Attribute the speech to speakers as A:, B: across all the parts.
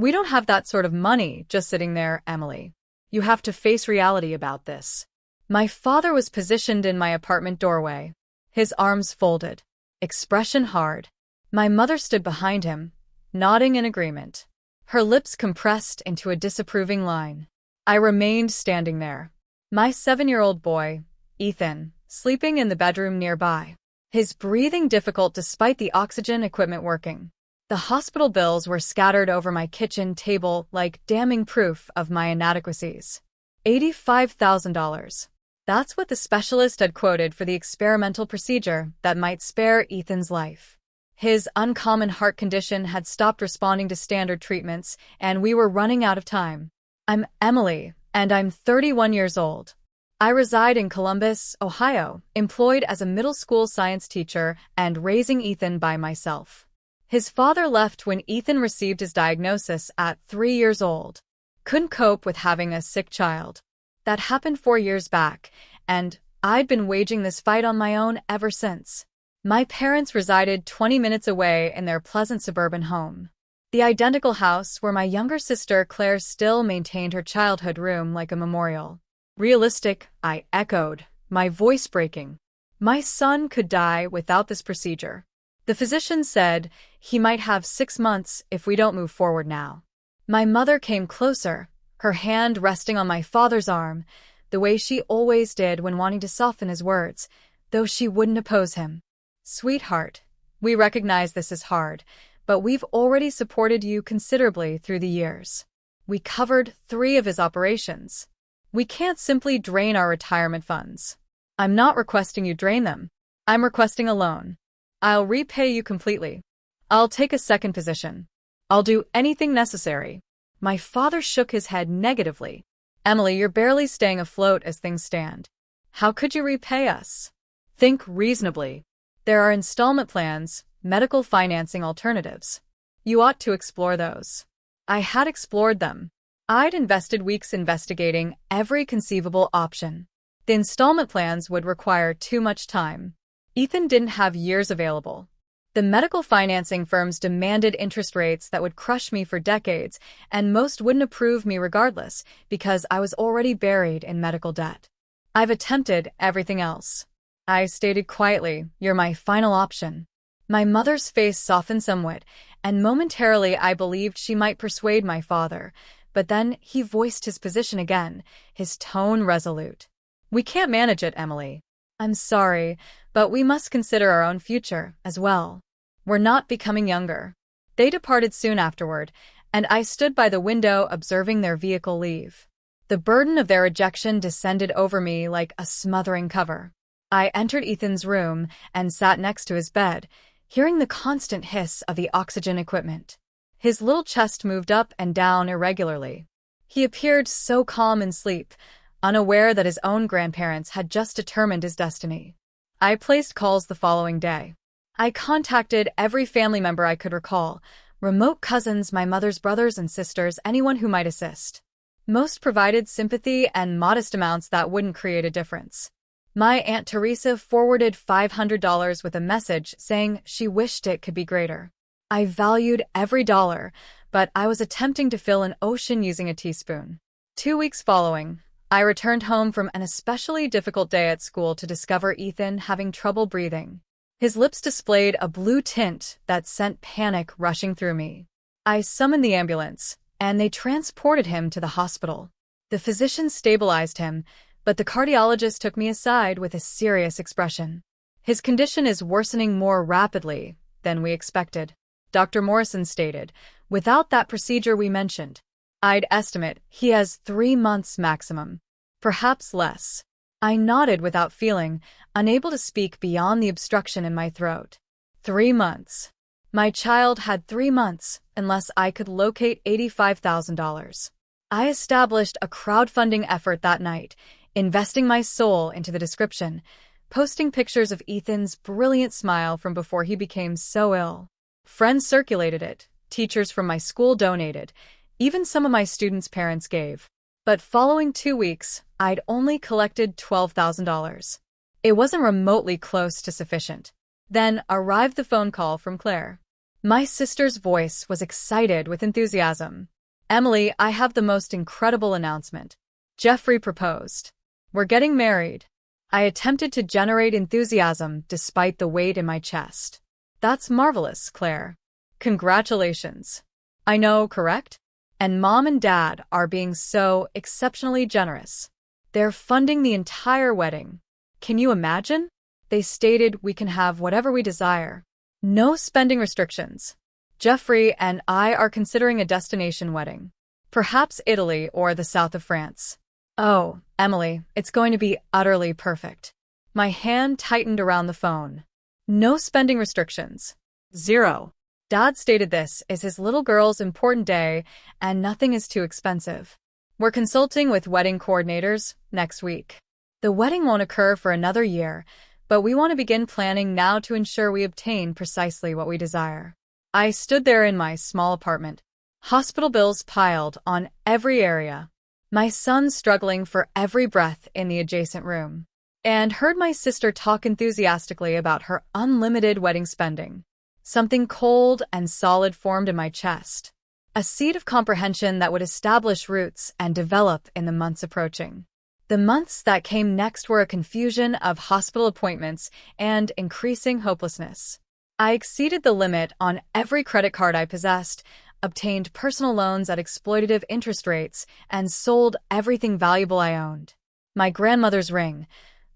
A: We don't have that sort of money just sitting there, Emily. You have to face reality about this. My father was positioned in my apartment doorway, his arms folded, expression hard. My mother stood behind him, nodding in agreement, her lips compressed into a disapproving line. I remained standing there. My 7-year-old boy, Ethan, sleeping in the bedroom nearby, his breathing difficult despite the oxygen equipment working. The hospital bills were scattered over my kitchen table like damning proof of my inadequacies. $85,000. That's what the specialist had quoted for the experimental procedure that might spare Ethan's life. His uncommon heart condition had stopped responding to standard treatments, and we were running out of time. I'm Emily, and I'm 31 years old. I reside in Columbus, Ohio, employed as a middle school science teacher and raising Ethan by myself. His father left when Ethan received his diagnosis at 3 years old. Couldn't cope with having a sick child. That happened 4 years back, and I'd been waging this fight on my own ever since. My parents resided 20 minutes away in their pleasant suburban home, the identical house where my younger sister Claire still maintained her childhood room like a memorial. Realistic, I echoed, my voice breaking. My son could die without this procedure. The physician said he might have 6 months if we don't move forward now. My mother came closer, her hand resting on my father's arm, the way she always did when wanting to soften his words, though she wouldn't oppose him. Sweetheart, we recognize this is hard, but we've already supported you considerably through the years. We covered 3 of his operations. We can't simply drain our retirement funds. I'm not requesting you drain them. I'm requesting a loan. I'll repay you completely. I'll take a second position. I'll do anything necessary. My father shook his head negatively. Emily, you're barely staying afloat as things stand. How could you repay us? Think reasonably. There are installment plans, medical financing alternatives. You ought to explore those. I had explored them. I'd invested weeks investigating every conceivable option. The installment plans would require too much time. Ethan didn't have years available. The medical financing firms demanded interest rates that would crush me for decades, and most wouldn't approve me regardless because I was already buried in medical debt. I've attempted everything else. I stated quietly, you're my final option. My mother's face softened somewhat, and momentarily I believed she might persuade my father, but then he voiced his position again, his tone resolute. We can't manage it, Emily. I'm sorry, but we must consider our own future as well. We're not becoming younger. They departed soon afterward, and I stood by the window observing their vehicle leave. The burden of their rejection descended over me like a smothering cover. I entered Ethan's room and sat next to his bed, hearing the constant hiss of the oxygen equipment. His little chest moved up and down irregularly. He appeared so calm in sleep, unaware that his own grandparents had just determined his destiny. I placed calls the following day. I contacted every family member I could recall, remote cousins, my mother's brothers and sisters, anyone who might assist. Most provided sympathy and modest amounts that wouldn't create a difference. My Aunt Teresa forwarded $500 with a message saying she wished it could be greater. I valued every dollar, but I was attempting to fill an ocean using a teaspoon. 2 weeks following, I returned home from an especially difficult day at school to discover Ethan having trouble breathing. His lips displayed a blue tint that sent panic rushing through me. I summoned the ambulance, and they transported him to the hospital. The physicians stabilized him, but the cardiologist took me aside with a serious expression. His condition is worsening more rapidly than we expected, Dr. Morrison stated. Without that procedure we mentioned, I'd estimate he has 3 months maximum, perhaps less. I nodded without feeling, unable to speak beyond the obstruction in my throat. 3 months. My child had 3 months, unless I could locate $85,000. I established a crowdfunding effort that night, investing my soul into the description, posting pictures of Ethan's brilliant smile from before he became so ill. Friends circulated it, teachers from my school donated, even some of my students' parents gave. But following 2 weeks, I'd only collected $12,000. It wasn't remotely close to sufficient. Then arrived the phone call from Claire. My sister's voice was excited with enthusiasm. Emily, I have the most incredible announcement. Jeffrey proposed. We're getting married. I attempted to generate enthusiasm despite the weight in my chest. That's marvelous, Claire. Congratulations. I know, correct? And Mom and Dad are being so exceptionally generous. They're funding the entire wedding. Can you imagine? They stated we can have whatever we desire. No spending restrictions. Jeffrey and I are considering a destination wedding. Perhaps Italy or the south of France. Oh, Emily, it's going to be utterly perfect. My hand tightened around the phone. No spending restrictions. Zero. Dad stated this is his little girl's important day and nothing is too expensive. We're consulting with wedding coordinators next week. The wedding won't occur for another year, but we want to begin planning now to ensure we obtain precisely what we desire. I stood there in my small apartment. Hospital bills piled on every area. My son struggling for every breath in the adjacent room. And heard my sister talk enthusiastically about her unlimited wedding spending. Something cold and solid formed in my chest. A seed of comprehension that would establish roots and develop in the months approaching. The months that came next were a confusion of hospital appointments and increasing hopelessness. I exceeded the limit on every credit card I possessed, obtained personal loans at exploitative interest rates, and sold everything valuable I owned. My grandmother's ring,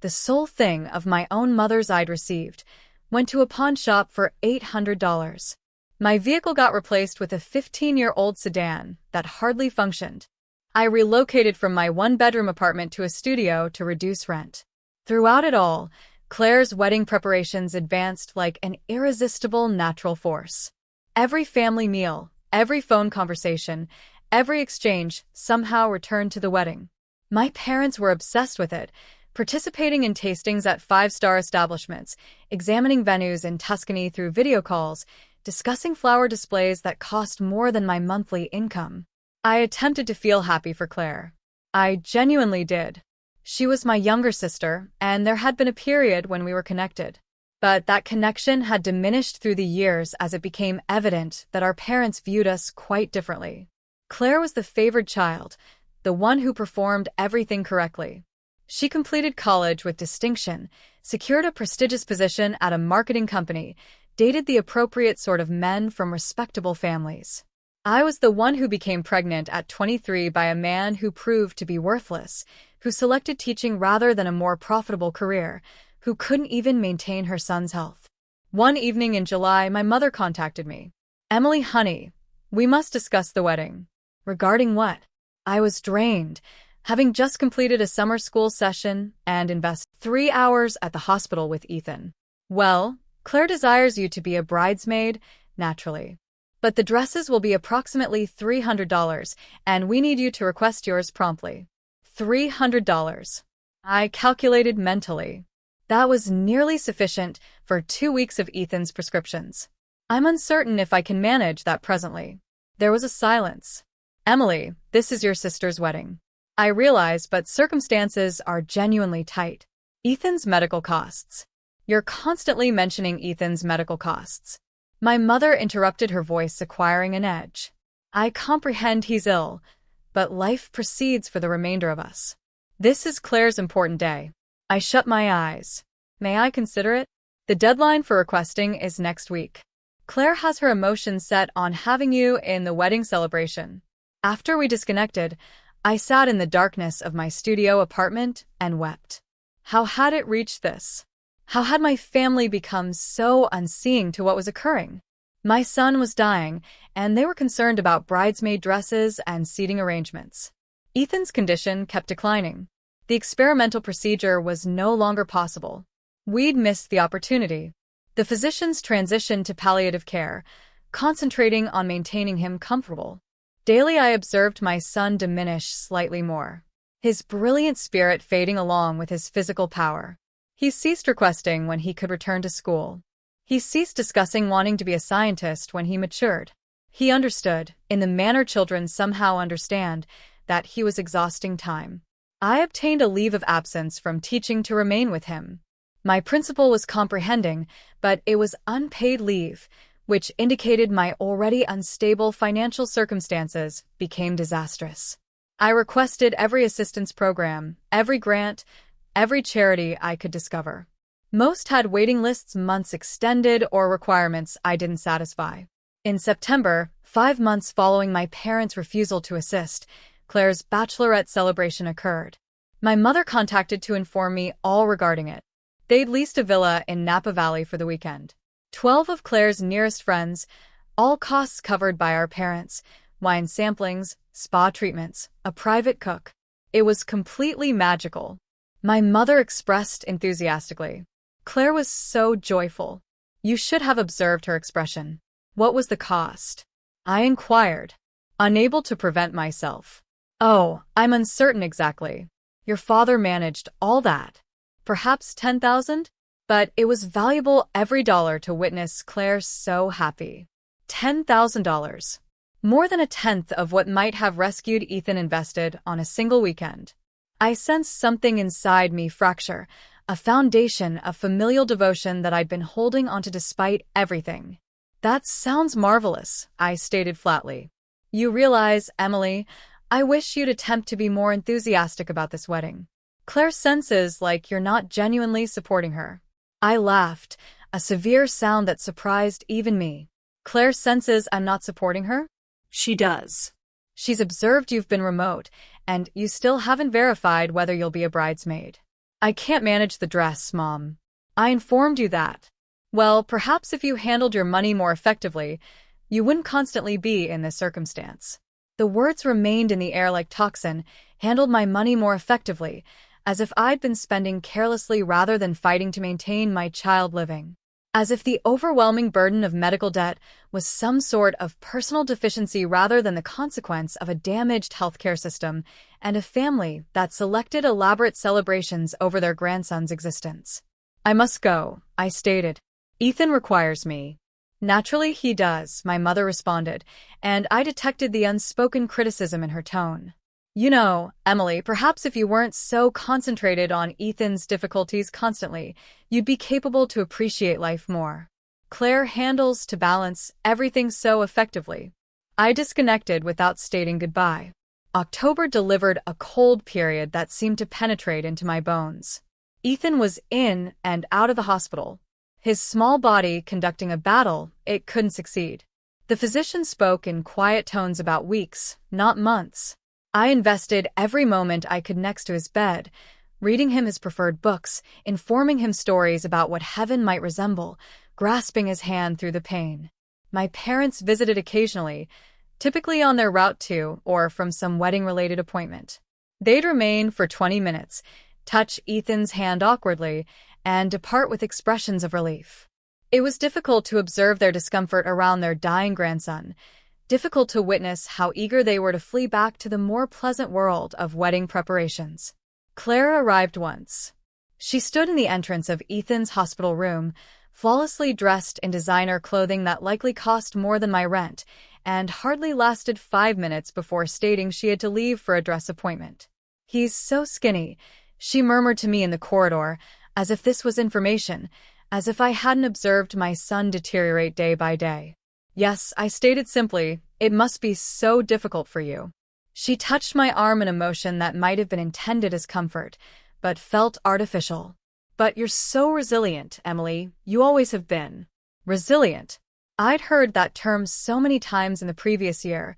A: the sole thing of my own mother's I'd received, went to a pawn shop for $800. My vehicle got replaced with a 15-year-old sedan that hardly functioned. I relocated from my one-bedroom apartment to a studio to reduce rent. Throughout it all, Claire's wedding preparations advanced like an irresistible natural force. Every family meal, every phone conversation, every exchange somehow returned to the wedding. My parents were obsessed with it, participating in tastings at five-star establishments, examining venues in Tuscany through video calls, discussing flower displays that cost more than my monthly income. I attempted to feel happy for Claire. I genuinely did. She was my younger sister, and there had been a period when we were connected. But that connection had diminished through the years as it became evident that our parents viewed us quite differently. Claire was the favored child, the one who performed everything correctly. She completed college with distinction, secured a prestigious position at a marketing company, dated the appropriate sort of men from respectable families. I was the one who became pregnant at 23 by a man who proved to be worthless, who selected teaching rather than a more profitable career, who couldn't even maintain her son's health. One evening in July, my mother contacted me. Emily, honey, we must discuss the wedding. Regarding what? I was drained, having just completed a summer school session and invested 3 hours at the hospital with Ethan. Well, Claire desires you to be a bridesmaid, naturally. But the dresses will be approximately $300, and we need you to request yours promptly. $300. I calculated mentally. That was nearly sufficient for 2 weeks of Ethan's prescriptions. I'm uncertain if I can manage that presently. There was a silence. Emily, this is your sister's wedding. I realize, but circumstances are genuinely tight. Ethan's medical costs. You're constantly mentioning Ethan's medical costs. My mother interrupted, her voice acquiring an edge. I comprehend he's ill, but life proceeds for the remainder of us. This is Claire's important day. I shut my eyes. May I consider it? The deadline for requesting is next week. Claire has her emotions set on having you in the wedding celebration. After we disconnected, I sat in the darkness of my studio apartment and wept. How had it reached this? How had my family become so unseeing to what was occurring? My son was dying, and they were concerned about bridesmaid dresses and seating arrangements. Ethan's condition kept declining. The experimental procedure was no longer possible. We'd missed the opportunity. The physicians transitioned to palliative care, concentrating on maintaining him comfortable. Daily I observed my son diminish slightly more, his brilliant spirit fading along with his physical power. He ceased requesting when he could return to school. He ceased discussing wanting to be a scientist when he matured. He understood, in the manner children somehow understand, that he was exhausting time. I obtained a leave of absence from teaching to remain with him. My principal was comprehending, but it was unpaid leave, which indicated my already unstable financial circumstances became disastrous. I requested every assistance program, every grant, every charity I could discover. Most had waiting lists months extended or requirements I didn't satisfy. In September, 5 months following my parents' refusal to assist, Claire's bachelorette celebration occurred. My mother contacted to inform me all regarding it. They'd leased a villa in Napa Valley for the weekend. 12 of Claire's nearest friends, all costs covered by our parents, wine samplings, spa treatments, a private cook. It was completely magical. My mother expressed enthusiastically. Claire was so joyful. You should have observed her expression. What was the cost? I inquired, unable to prevent myself. Oh, I'm uncertain exactly. Your father managed all that. Perhaps 10,000? But it was valuable every dollar to witness Claire so happy. $10,000. More than a tenth of what might have rescued Ethan invested on a single weekend. I sensed something inside me fracture, a foundation of familial devotion that I'd been holding onto despite everything. That sounds marvelous, I stated flatly. You realize, Emily, I wish you'd attempt to be more enthusiastic about this wedding. Claire senses like you're not genuinely supporting her. I laughed, a severe sound that surprised even me. Claire senses I'm not supporting her?
B: She does.
A: She's observed you've been remote, and you still haven't verified whether you'll be a bridesmaid. I can't manage the dress, Mom. I informed you that. Well, perhaps if you handled your money more effectively, you wouldn't constantly be in this circumstance. The words remained in the air like toxin, handled my money more effectively, as if I'd been spending carelessly rather than fighting to maintain my child living. As if the overwhelming burden of medical debt was some sort of personal deficiency rather than the consequence of a damaged healthcare system and a family that selected elaborate celebrations over their grandson's existence. I must go, I stated. Ethan requires me. Naturally he does, my mother responded, and I detected the unspoken criticism in her tone. You know, Emily, perhaps if you weren't so concentrated on Ethan's difficulties constantly, you'd be capable to appreciate life more. Claire handles to balance everything so effectively. I disconnected without stating goodbye. October delivered a cold period that seemed to penetrate into my bones. Ethan was in and out of the hospital. His small body conducting a battle it couldn't succeed. The physician spoke in quiet tones about weeks, not months. I invested every moment I could next to his bed, reading him his preferred books, informing him stories about what heaven might resemble, grasping his hand through the pain. My parents visited occasionally, typically on their route to or from some wedding-related appointment. They'd remain for 20 minutes, touch Ethan's hand awkwardly, and depart with expressions of relief. It was difficult to observe their discomfort around their dying grandson, difficult to witness how eager they were to flee back to the more pleasant world of wedding preparations. Claire arrived once. She stood in the entrance of Ethan's hospital room, flawlessly dressed in designer clothing that likely cost more than my rent, and hardly lasted 5 minutes before stating she had to leave for a dress appointment. He's so skinny, she murmured to me in the corridor, as if this was information, as if I hadn't observed my son deteriorate day by day. Yes, I stated simply, it must be so difficult for you. She touched my arm in a motion that might have been intended as comfort, but felt artificial. But you're so resilient, Emily, you always have been. Resilient. I'd heard that term so many times in the previous year,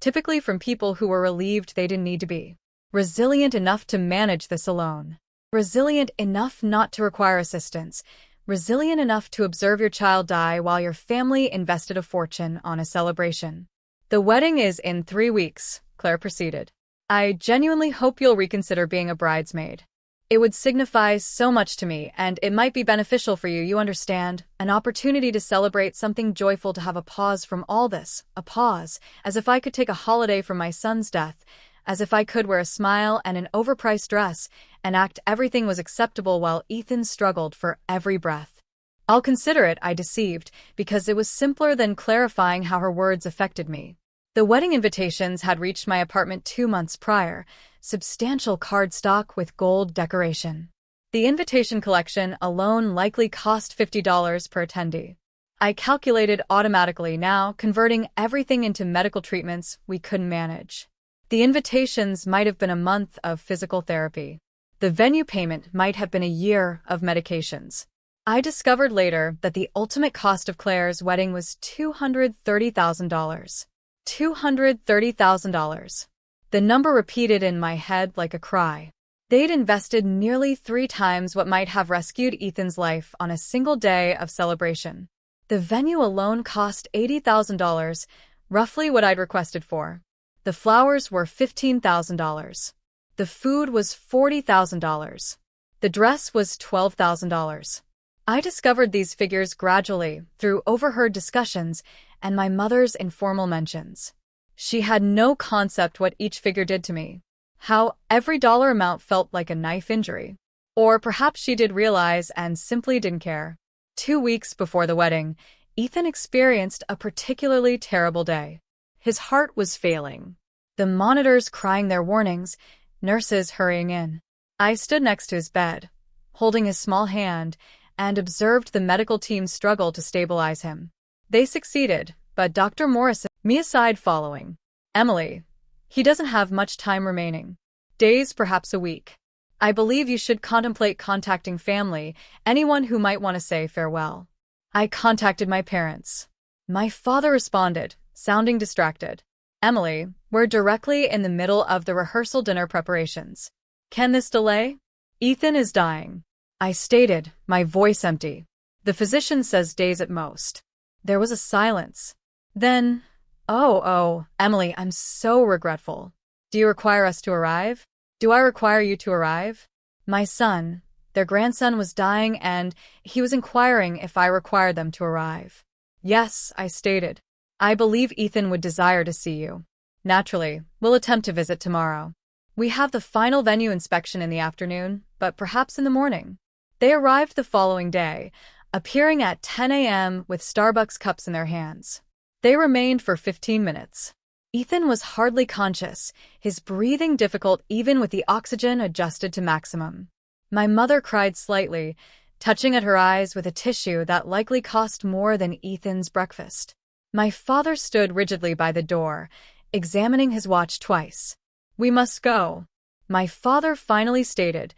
A: typically from people who were relieved they didn't need to be. Resilient enough to manage this alone. Resilient enough not to require assistance. Resilient enough to observe your child die while your family invested a fortune on a celebration. The wedding is in 3 weeks, Claire proceeded. I genuinely hope you'll reconsider being a bridesmaid. It would signify so much to me, and it might be beneficial for you, you understand, an opportunity to celebrate something joyful, to have a pause from all this, a pause, as if I could take a holiday from my son's death, as if I could wear a smile and an overpriced dress and act everything was acceptable while Ethan struggled for every breath. I'll consider it, I deceived, because it was simpler than clarifying how her words affected me. The wedding invitations had reached my apartment 2 months prior, substantial cardstock with gold decoration. The invitation collection alone likely cost $50 per attendee. I calculated automatically now, converting everything into medical treatments we couldn't manage. The invitations might have been a month of physical therapy. The venue payment might have been a year of medications. I discovered later that the ultimate cost of Claire's wedding was $230,000. $230,000. The number repeated in my head like a cry. They'd invested nearly 3 times what might have rescued Ethan's life on a single day of celebration. The venue alone cost $80,000, roughly what I'd requested for. The flowers were $15,000. The food was $40,000. The dress was $12,000. I discovered these figures gradually through overheard discussions and my mother's informal mentions. She had no concept what each figure did to me, how every dollar amount felt like a knife injury. Or perhaps she did realize and simply didn't care. 2 weeks before the wedding, Ethan experienced a particularly terrible day. His heart was failing. The monitors crying their warnings, nurses hurrying in. I stood next to his bed, holding his small hand, and observed the medical team struggle to stabilize him. They succeeded, but Dr. Morrison, me aside following. Emily, he doesn't have much time remaining. Days, perhaps a week. I believe you should contemplate contacting family, anyone who might want to say farewell. I contacted my parents. My father responded, sounding distracted. Emily, we're directly in the middle of the rehearsal dinner preparations. Can this delay? Ethan is dying. I stated, my voice empty. The physician says days at most. There was a silence. Then, Emily, I'm so regretful. Do you require us to arrive? Do I require you to arrive? My son, their grandson was dying and he was inquiring if I required them to arrive. Yes, I stated. I believe Ethan would desire to see you. Naturally, we'll attempt to visit tomorrow. We have the final venue inspection in the afternoon, but perhaps in the morning. They arrived the following day, appearing at 10 a.m. with Starbucks cups in their hands. They remained for 15 minutes. Ethan was hardly conscious, his breathing difficult even with the oxygen adjusted to maximum. My mother cried slightly, touching at her eyes with a tissue that likely cost more than Ethan's breakfast. My father stood rigidly by the door, examining his watch twice. We must go. My father finally stated,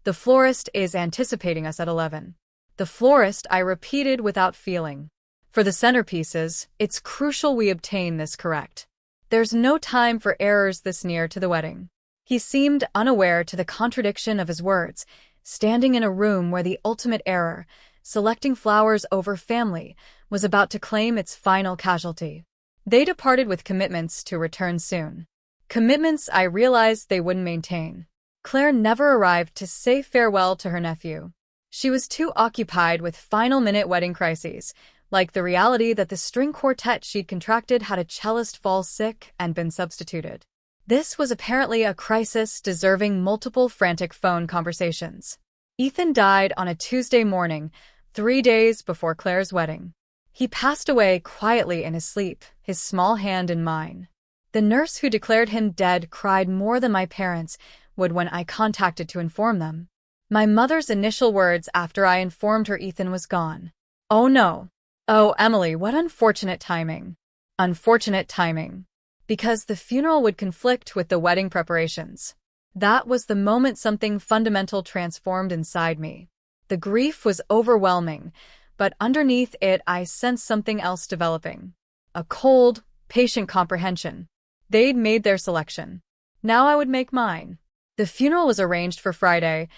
A: the florist is anticipating us at 11. The florist, I repeated without feeling. For the centerpieces, it's crucial we obtain this correct. There's no time for errors this near to the wedding. He seemed unaware to the contradiction of his words, standing in a room where the ultimate error, selecting flowers over family, was about to claim its final casualty. They departed with commitments to return soon. Commitments I realized they wouldn't maintain. Claire never arrived to say farewell to her nephew. She was too occupied with final-minute wedding crises, like the reality that the string quartet she'd contracted had a cellist fall sick and been substituted. This was apparently a crisis deserving multiple frantic phone conversations. Ethan died on a Tuesday morning, 3 days before Claire's wedding. He passed away quietly in his sleep, his small hand in mine. The nurse who declared him dead cried more than my parents would when I contacted to inform them. My mother's initial words after I informed her Ethan was gone. Oh no. Oh, Emily, what unfortunate timing. Unfortunate timing. Because the funeral would conflict with the wedding preparations. That was the moment something fundamental transformed inside me. The grief was overwhelming, but underneath it I sensed something else developing. A cold, patient comprehension. They'd made their selection. Now I would make mine. The funeral was arranged for Friday,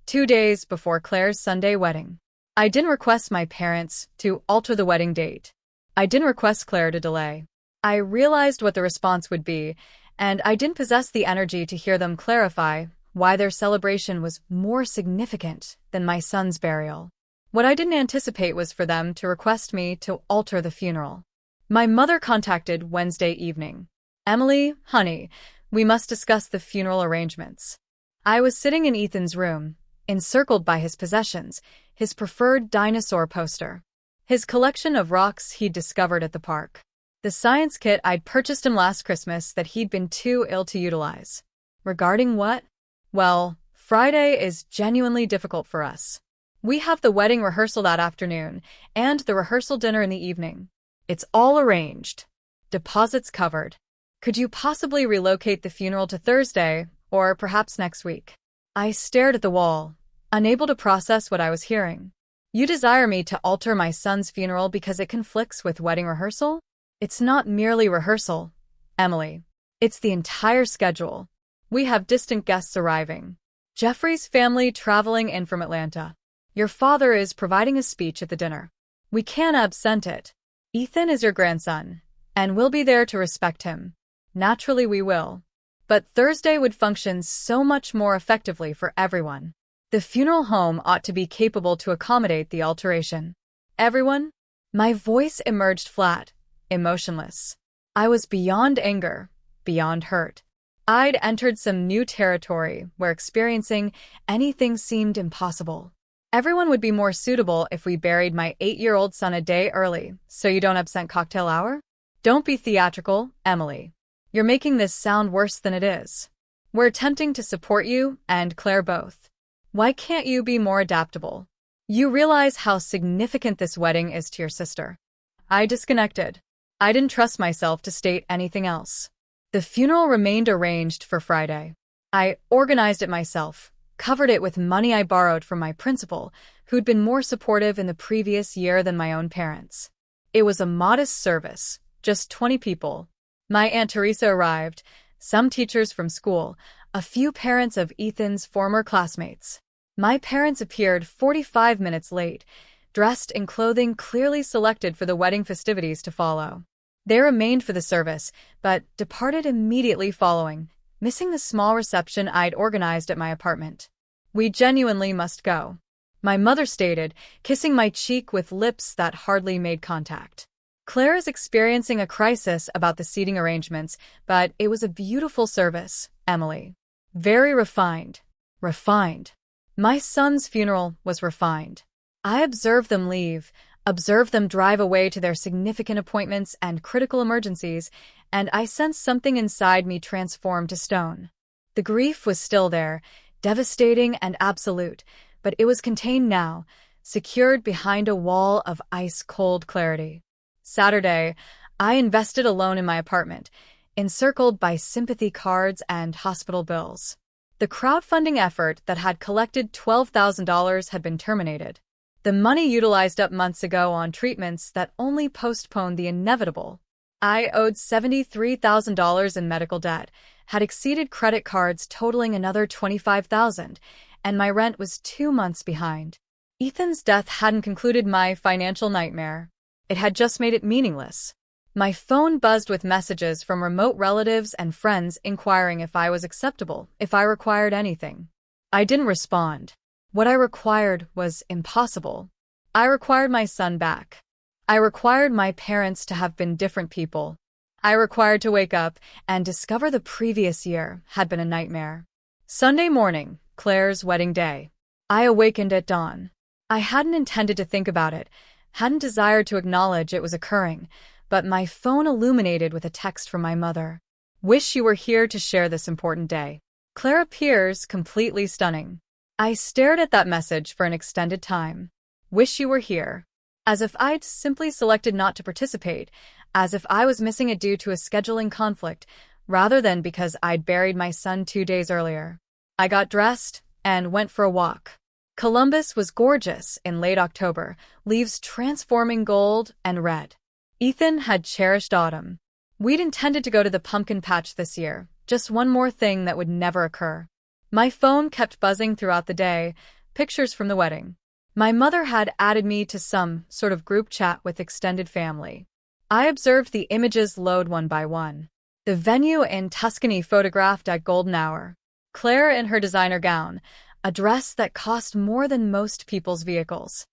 A: 2 days before Claire's Sunday wedding. I didn't request my parents to alter the wedding date. I didn't request Claire to delay. I realized what the response would be, and I didn't possess the energy to hear them clarify why their celebration was more significant than my son's burial. What I didn't anticipate was for them to request me to alter the funeral. My mother contacted Wednesday evening. Emily, honey, we must discuss the funeral arrangements. I was sitting in Ethan's room, encircled by his possessions, his preferred dinosaur poster, his collection of rocks he'd discovered at the park, the science kit I'd purchased him last Christmas that he'd been too ill to utilize. Regarding what? Well, Friday is genuinely difficult for us. We have the wedding rehearsal that afternoon and the rehearsal dinner in the evening. It's all arranged. Deposits covered. Could you possibly relocate the funeral to Thursday or perhaps next week? I stared at the wall, unable to process what I was hearing. You desire me to alter my son's funeral because it conflicts with wedding rehearsal? It's not merely rehearsal, Emily. It's the entire schedule. We have distant guests arriving. Jeffrey's family traveling in from Atlanta. Your father is providing a speech at the dinner. We can't absent it. Ethan is your grandson, and we'll be there to respect him. Naturally we will. But Thursday would function so much more effectively for everyone. The funeral home ought to be capable to accommodate the alteration. Everyone? My voice emerged flat, emotionless. I was beyond anger, beyond hurt. I'd entered some new territory where experiencing anything seemed impossible. Everyone would be more suitable if we buried my 8-year-old son a day early, so you don't absent cocktail hour? Don't be theatrical, Emily. You're making this sound worse than it is. We're attempting to support you and Claire both. Why can't you be more adaptable? You realize how significant this wedding is to your sister. I disconnected. I didn't trust myself to state anything else. The funeral remained arranged for Friday. I organized it myself, covered it with money I borrowed from my principal, who'd been more supportive in the previous year than my own parents. It was a modest service, just 20 people. My Aunt Teresa arrived, some teachers from school, a few parents of Ethan's former classmates. My parents appeared 45 minutes late, dressed in clothing clearly selected for the wedding festivities to follow. They remained for the service, but departed immediately following, missing the small reception I'd organized at my apartment. We genuinely must go, my mother stated, kissing my cheek with lips that hardly made contact. Claire is experiencing a crisis about the seating arrangements, but it was a beautiful service, Emily. Very refined. Refined. My son's funeral was refined. I observed them leave, observed them drive away to their significant appointments and critical emergencies, and I sensed something inside me transform to stone. The grief was still there, devastating and absolute, but it was contained now, secured behind a wall of ice-cold clarity. Saturday, I invested alone in my apartment, encircled by sympathy cards and hospital bills. The crowdfunding effort that had collected $12,000 had been terminated. The money utilized up months ago on treatments that only postponed the inevitable. I owed $73,000 in medical debt, had exceeded credit cards totaling another $25,000, and my rent was 2 months behind. Ethan's death hadn't concluded my financial nightmare. It had just made it meaningless. My phone buzzed with messages from remote relatives and friends inquiring if I was acceptable, if I required anything. I didn't respond. What I required was impossible. I required my son back. I required my parents to have been different people. I required to wake up and discover the previous year had been a nightmare. Sunday morning, Claire's wedding day. I awakened at dawn. I hadn't intended to think about it, hadn't desired to acknowledge it was occurring, but my phone illuminated with a text from my mother. Wish you were here to share this important day. Claire appears completely stunning. I stared at that message for an extended time. Wish you were here. As if I'd simply selected not to participate, as if I was missing it due to a scheduling conflict, rather than because I'd buried my son 2 days earlier. I got dressed and went for a walk. Columbus was gorgeous in late October, leaves transforming gold and red. Ethan had cherished autumn. We'd intended to go to the pumpkin patch this year, just one more thing that would never occur. My phone kept buzzing throughout the day, pictures from the wedding. My mother had added me to some sort of group chat with extended family. I observed the images load one by one. The venue in Tuscany photographed at golden hour. Claire in her designer gown, a dress that cost more than most people's vehicles.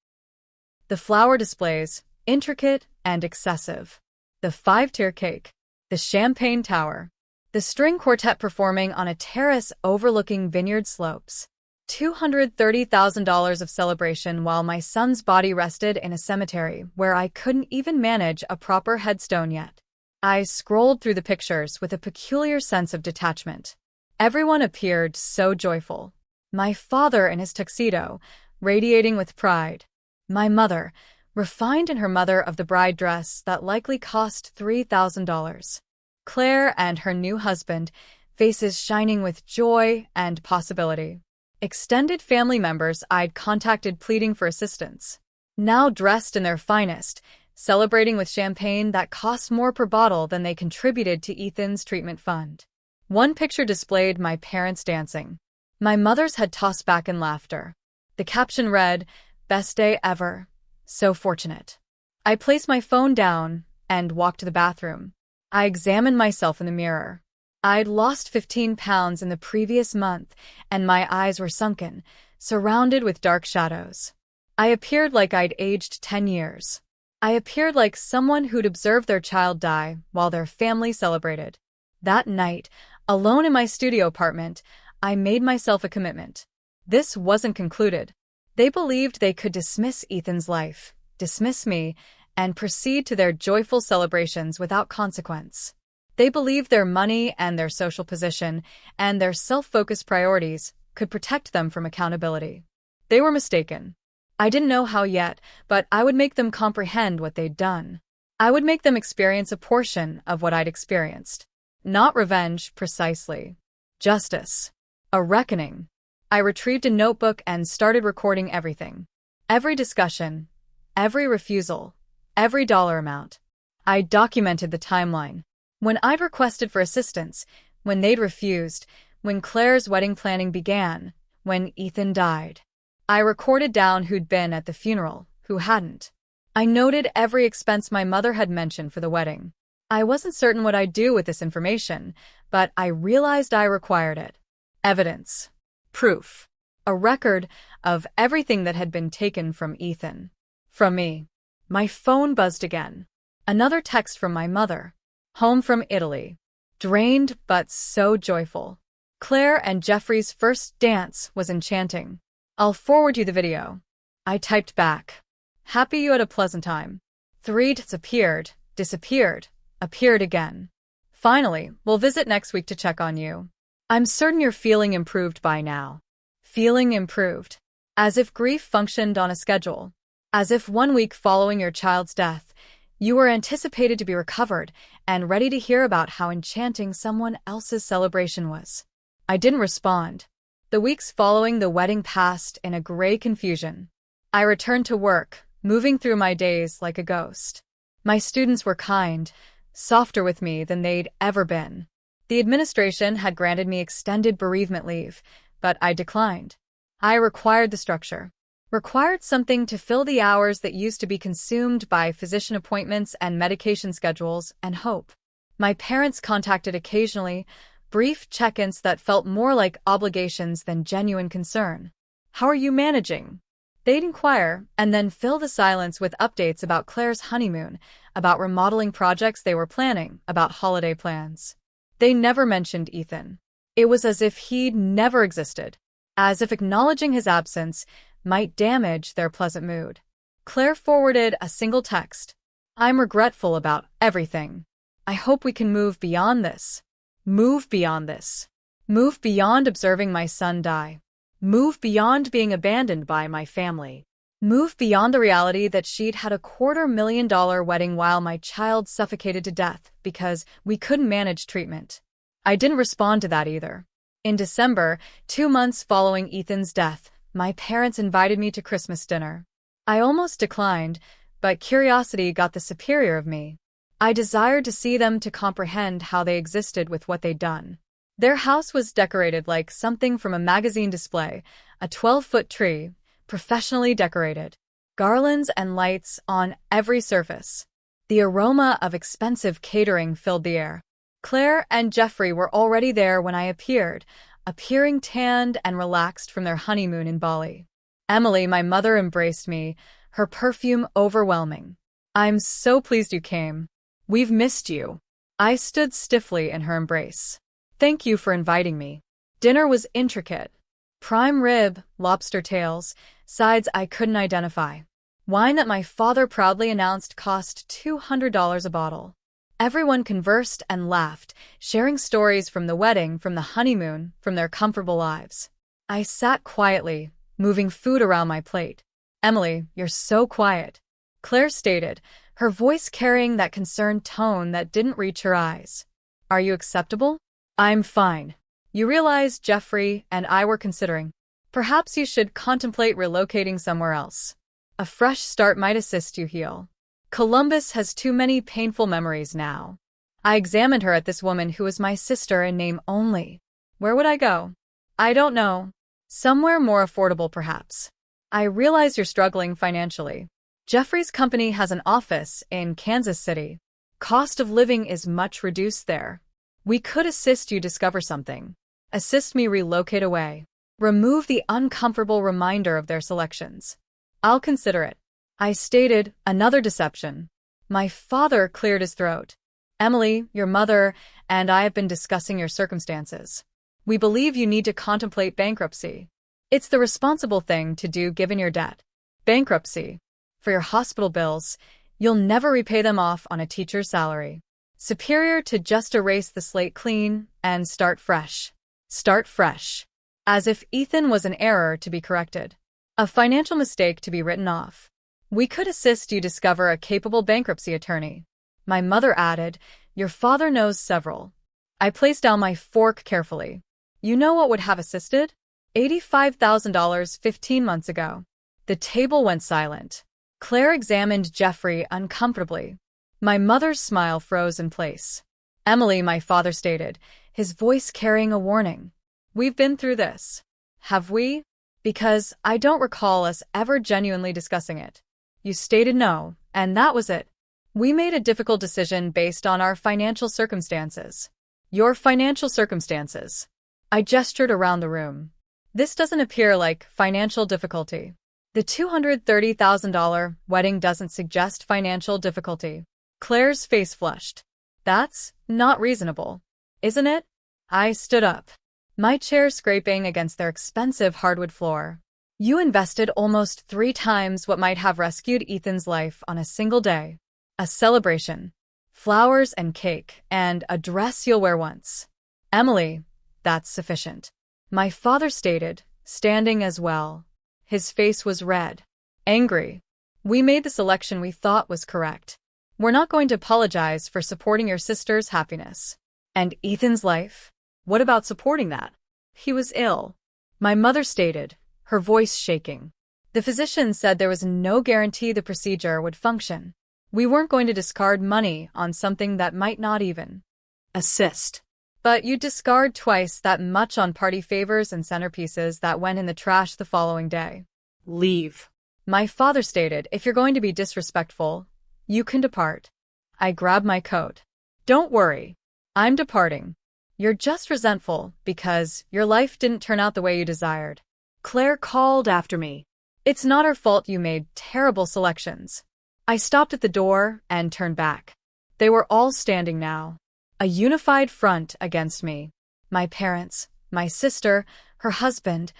A: The flower displays, intricate and excessive. The 5-tier cake. The champagne tower. The string quartet performing on a terrace overlooking vineyard slopes. $230,000 of celebration while my son's body rested in a cemetery where I couldn't even manage a proper headstone yet. I scrolled through the pictures with a peculiar sense of detachment. Everyone appeared so joyful. My father in his tuxedo, radiating with pride. My mother, refined in her mother of the bride dress that likely cost $3,000. Claire and her new husband, faces shining with joy and possibility. Extended family members I'd contacted pleading for assistance. Now dressed in their finest, celebrating with champagne that cost more per bottle than they contributed to Ethan's treatment fund. One picture displayed my parents dancing. My mother's head tossed back in laughter. The caption read, "Best day ever. So fortunate." I placed my phone down and walked to the bathroom. I examined myself in the mirror. I'd lost 15 pounds in the previous month, and my eyes were sunken, surrounded with dark shadows. I appeared like I'd aged 10 years. I appeared like someone who'd observed their child die while their family celebrated. That night, alone in my studio apartment, I made myself a commitment. This wasn't concluded. They believed they could dismiss Ethan's life, dismiss me, and proceed to their joyful celebrations without consequence. They believed their money and their social position and their self-focused priorities could protect them from accountability. They were mistaken. I didn't know how yet, but I would make them comprehend what they'd done. I would make them experience a portion of what I'd experienced. Not revenge, precisely. Justice. A reckoning. I retrieved a notebook and started recording everything. Every discussion, every refusal, every dollar amount. I documented the timeline. When I'd requested for assistance, when they'd refused, when Claire's wedding planning began, when Ethan died. I recorded down who'd been at the funeral, who hadn't. I noted every expense my mother had mentioned for the wedding. I wasn't certain what I'd do with this information, but I realized I required it. Evidence. Proof. A record of everything that had been taken from Ethan. From me. My phone buzzed again. Another text from my mother. Home from Italy. Drained but so joyful. Claire and Jeffrey's first dance was enchanting. I'll forward you the video. I typed back. Happy you had a pleasant time. 3 disappeared, appeared again. Finally, we'll visit next week to check on you. I'm certain you're feeling improved by now. Feeling improved. As if grief functioned on a schedule. As if 1 week following your child's death, you were anticipated to be recovered and ready to hear about how enchanting someone else's celebration was. I didn't respond. The weeks following the wedding passed in a gray confusion. I returned to work, moving through my days like a ghost. My students were kind, softer with me than they'd ever been. The administration had granted me extended bereavement leave, but I declined. I required the structure. Required something to fill the hours that used to be consumed by physician appointments and medication schedules and hope. My parents contacted occasionally, brief check-ins that felt more like obligations than genuine concern. How are you managing? They'd inquire, and then fill the silence with updates about Claire's honeymoon, about remodeling projects they were planning, about holiday plans. They never mentioned Ethan. It was as if he'd never existed, as if acknowledging his absence might damage their pleasant mood. Claire forwarded a single text. I'm regretful about everything. I hope we can move beyond this. Move beyond this. Move beyond observing my son die. Move beyond being abandoned by my family. Move beyond the reality that she'd had a $250,000 wedding while my child suffocated to death because we couldn't manage treatment. I didn't respond to that either. In December, 2 months following Ethan's death, my parents invited me to Christmas dinner. I almost declined, but curiosity got the superior of me. I desired to see them to comprehend how they existed with what they'd done. Their house was decorated like something from a magazine display, a 12-foot tree, professionally decorated. Garlands and lights on every surface. The aroma of expensive catering filled the air. Claire and Jeffrey were already there when I appeared, appearing tanned and relaxed from their honeymoon in Bali. Emily, my mother, embraced me, her perfume overwhelming. I'm so pleased you came. We've missed you. I stood stiffly in her embrace. Thank you for inviting me. Dinner was intricate. Prime rib, lobster tails, sides I couldn't identify. Wine that my father proudly announced cost $200 a bottle. Everyone conversed and laughed, sharing stories from the wedding, from the honeymoon, from their comfortable lives. I sat quietly, moving food around my plate. Emily, you're so quiet, Claire stated, her voice carrying that concerned tone that didn't reach her eyes. Are you acceptable? I'm fine. You realize Jeffrey and I were considering. Perhaps you should contemplate relocating somewhere else. A fresh start might assist you heal. Columbus has too many painful memories now. I examined her at this woman who was my sister in name only. Where would I go? I don't know. Somewhere more affordable, perhaps. I realize you're struggling financially. Jeffrey's company has an office in Kansas City. Cost of living is much reduced there. We could assist you discover something. Assist me relocate away. Remove the uncomfortable reminder of their selections. I'll consider it. I stated, another deception. My father cleared his throat. Emily, your mother, and I have been discussing your circumstances. We believe you need to contemplate bankruptcy. It's the responsible thing to do given your debt. Bankruptcy. For your hospital bills, you'll never repay them off on a teacher's salary. Superior to just erase the slate clean and start fresh. Start fresh. As if Ethan was an error to be corrected. A financial mistake to be written off. We could assist you discover a capable bankruptcy attorney. My mother added, your father knows several. I placed down my fork carefully. You know what would have assisted? $85,000 15 months ago. The table went silent. Claire examined Jeffrey uncomfortably. My mother's smile froze in place. Emily, my father stated, his voice carrying a warning. We've been through this. Have we? Because I don't recall us ever genuinely discussing it. You stated no, and that was it. We made a difficult decision based on our financial circumstances. Your financial circumstances. I gestured around the room. This doesn't appear like financial difficulty. The $230,000 wedding doesn't suggest financial difficulty. Claire's face flushed. That's not reasonable, isn't it? I stood up, my chair scraping against their expensive hardwood floor. You invested almost 3 times what might have rescued Ethan's life on a single day. A celebration, flowers and cake, and a dress you'll wear once. Emily, that's sufficient. My father stated, standing as well. His face was red, angry. We made the selection we thought was correct. We're not going to apologize for supporting your sister's happiness. And Ethan's life? What about supporting that? He was ill. My mother stated, her voice shaking. The physician said there was no guarantee the procedure would function. We weren't going to discard money on something that might not even assist. But you'd discard twice that much on party favors and centerpieces that went in the trash the following day. Leave. My father stated, if you're going to be disrespectful, you can depart. I grabbed my coat. Don't worry. I'm departing. You're just resentful because your life didn't turn out the way you desired. Claire called after me. It's not her fault you made terrible selections. I stopped at the door and turned back. They were all standing now. A unified front against me. My parents, my sister, her husband,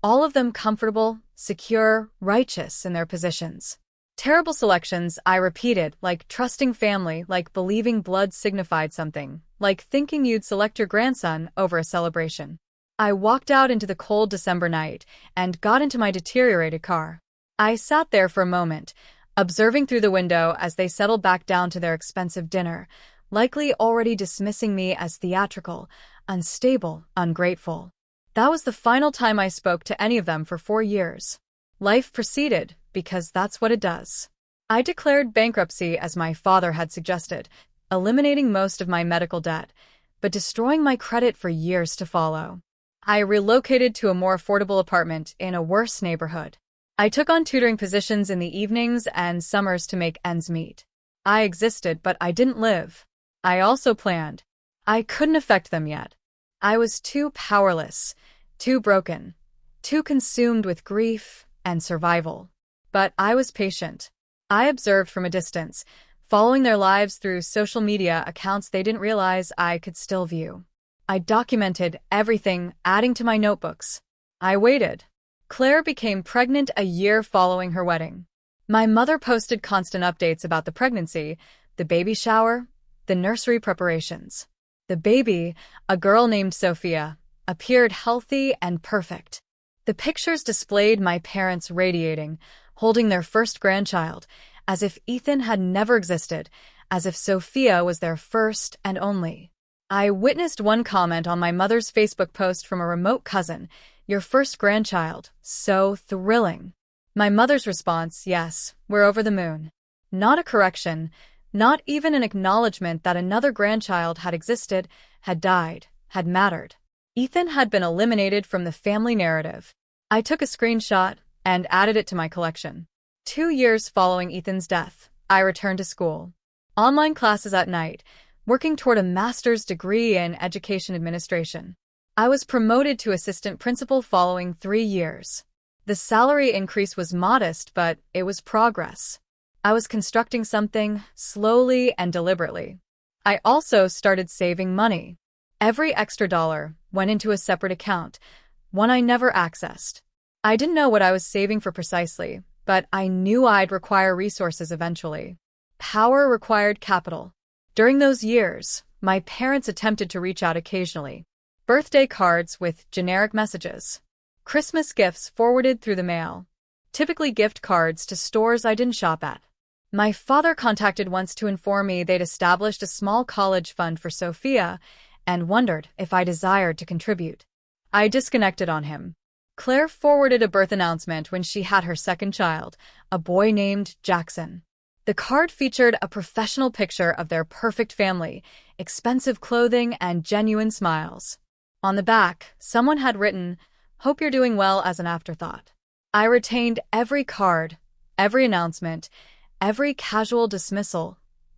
A: all of them comfortable, secure, righteous in their positions. Terrible selections, I repeated, like trusting family, like believing blood signified something, like thinking you'd select your grandson over a celebration. I walked out into the cold December night and got into my deteriorated car. I sat there for a moment, observing through the window as they settled back down to their expensive dinner, likely already dismissing me as theatrical, unstable, ungrateful. That was the final time I spoke to any of them for 4 years. Life proceeded, because that's what it does. I declared bankruptcy as my father had suggested, eliminating most of my medical debt, but destroying my credit for years to follow. I relocated to a more affordable apartment in a worse neighborhood. I took on tutoring positions in the evenings and summers to make ends meet. I existed, but I didn't live. I also planned. I couldn't affect them yet. I was too powerless, too broken, too consumed with grief and survival. But I was patient. I observed from a distance, following their lives through social media accounts they didn't realize I could still view. I documented everything, adding to my notebooks. I waited. Claire became pregnant a year following her wedding. My mother posted constant updates about the pregnancy, the baby shower, the nursery preparations. The baby, a girl named Sophia, appeared healthy and perfect. The pictures displayed my parents radiating, holding their first grandchild, as if Ethan had never existed, as if Sophia was their first and only. I witnessed one comment on my mother's Facebook post from a remote cousin, "Your first grandchild, so thrilling." My mother's response, "Yes, we're over the moon." Not a correction, not even an acknowledgement that another grandchild had existed, had died, had mattered. Ethan had been eliminated from the family narrative. I took a screenshot and added it to my collection. 2 years following Ethan's death, I returned to school. Online classes at night, working toward a master's degree in education administration. I was promoted to assistant principal following 3 years. The salary increase was modest, but it was progress. I was constructing something slowly and deliberately. I also started saving money. Every extra dollar went into a separate account, one I never accessed. I didn't know what I was saving for precisely, but I knew I'd require resources eventually. Power required capital. During those years, my parents attempted to reach out occasionally. Birthday cards with generic messages. Christmas gifts forwarded through the mail. Typically gift cards to stores I didn't shop at. My father contacted once to inform me they'd established a small college fund for Sophia and wondered if I desired to contribute. I disconnected on him. Claire forwarded a birth announcement when she had her second child, a boy named Jackson. The card featured a professional picture of their perfect family, expensive clothing, and genuine smiles. On the back, someone had written, "Hope you're doing well," as an afterthought. I retained every card, every announcement, every casual dismissal,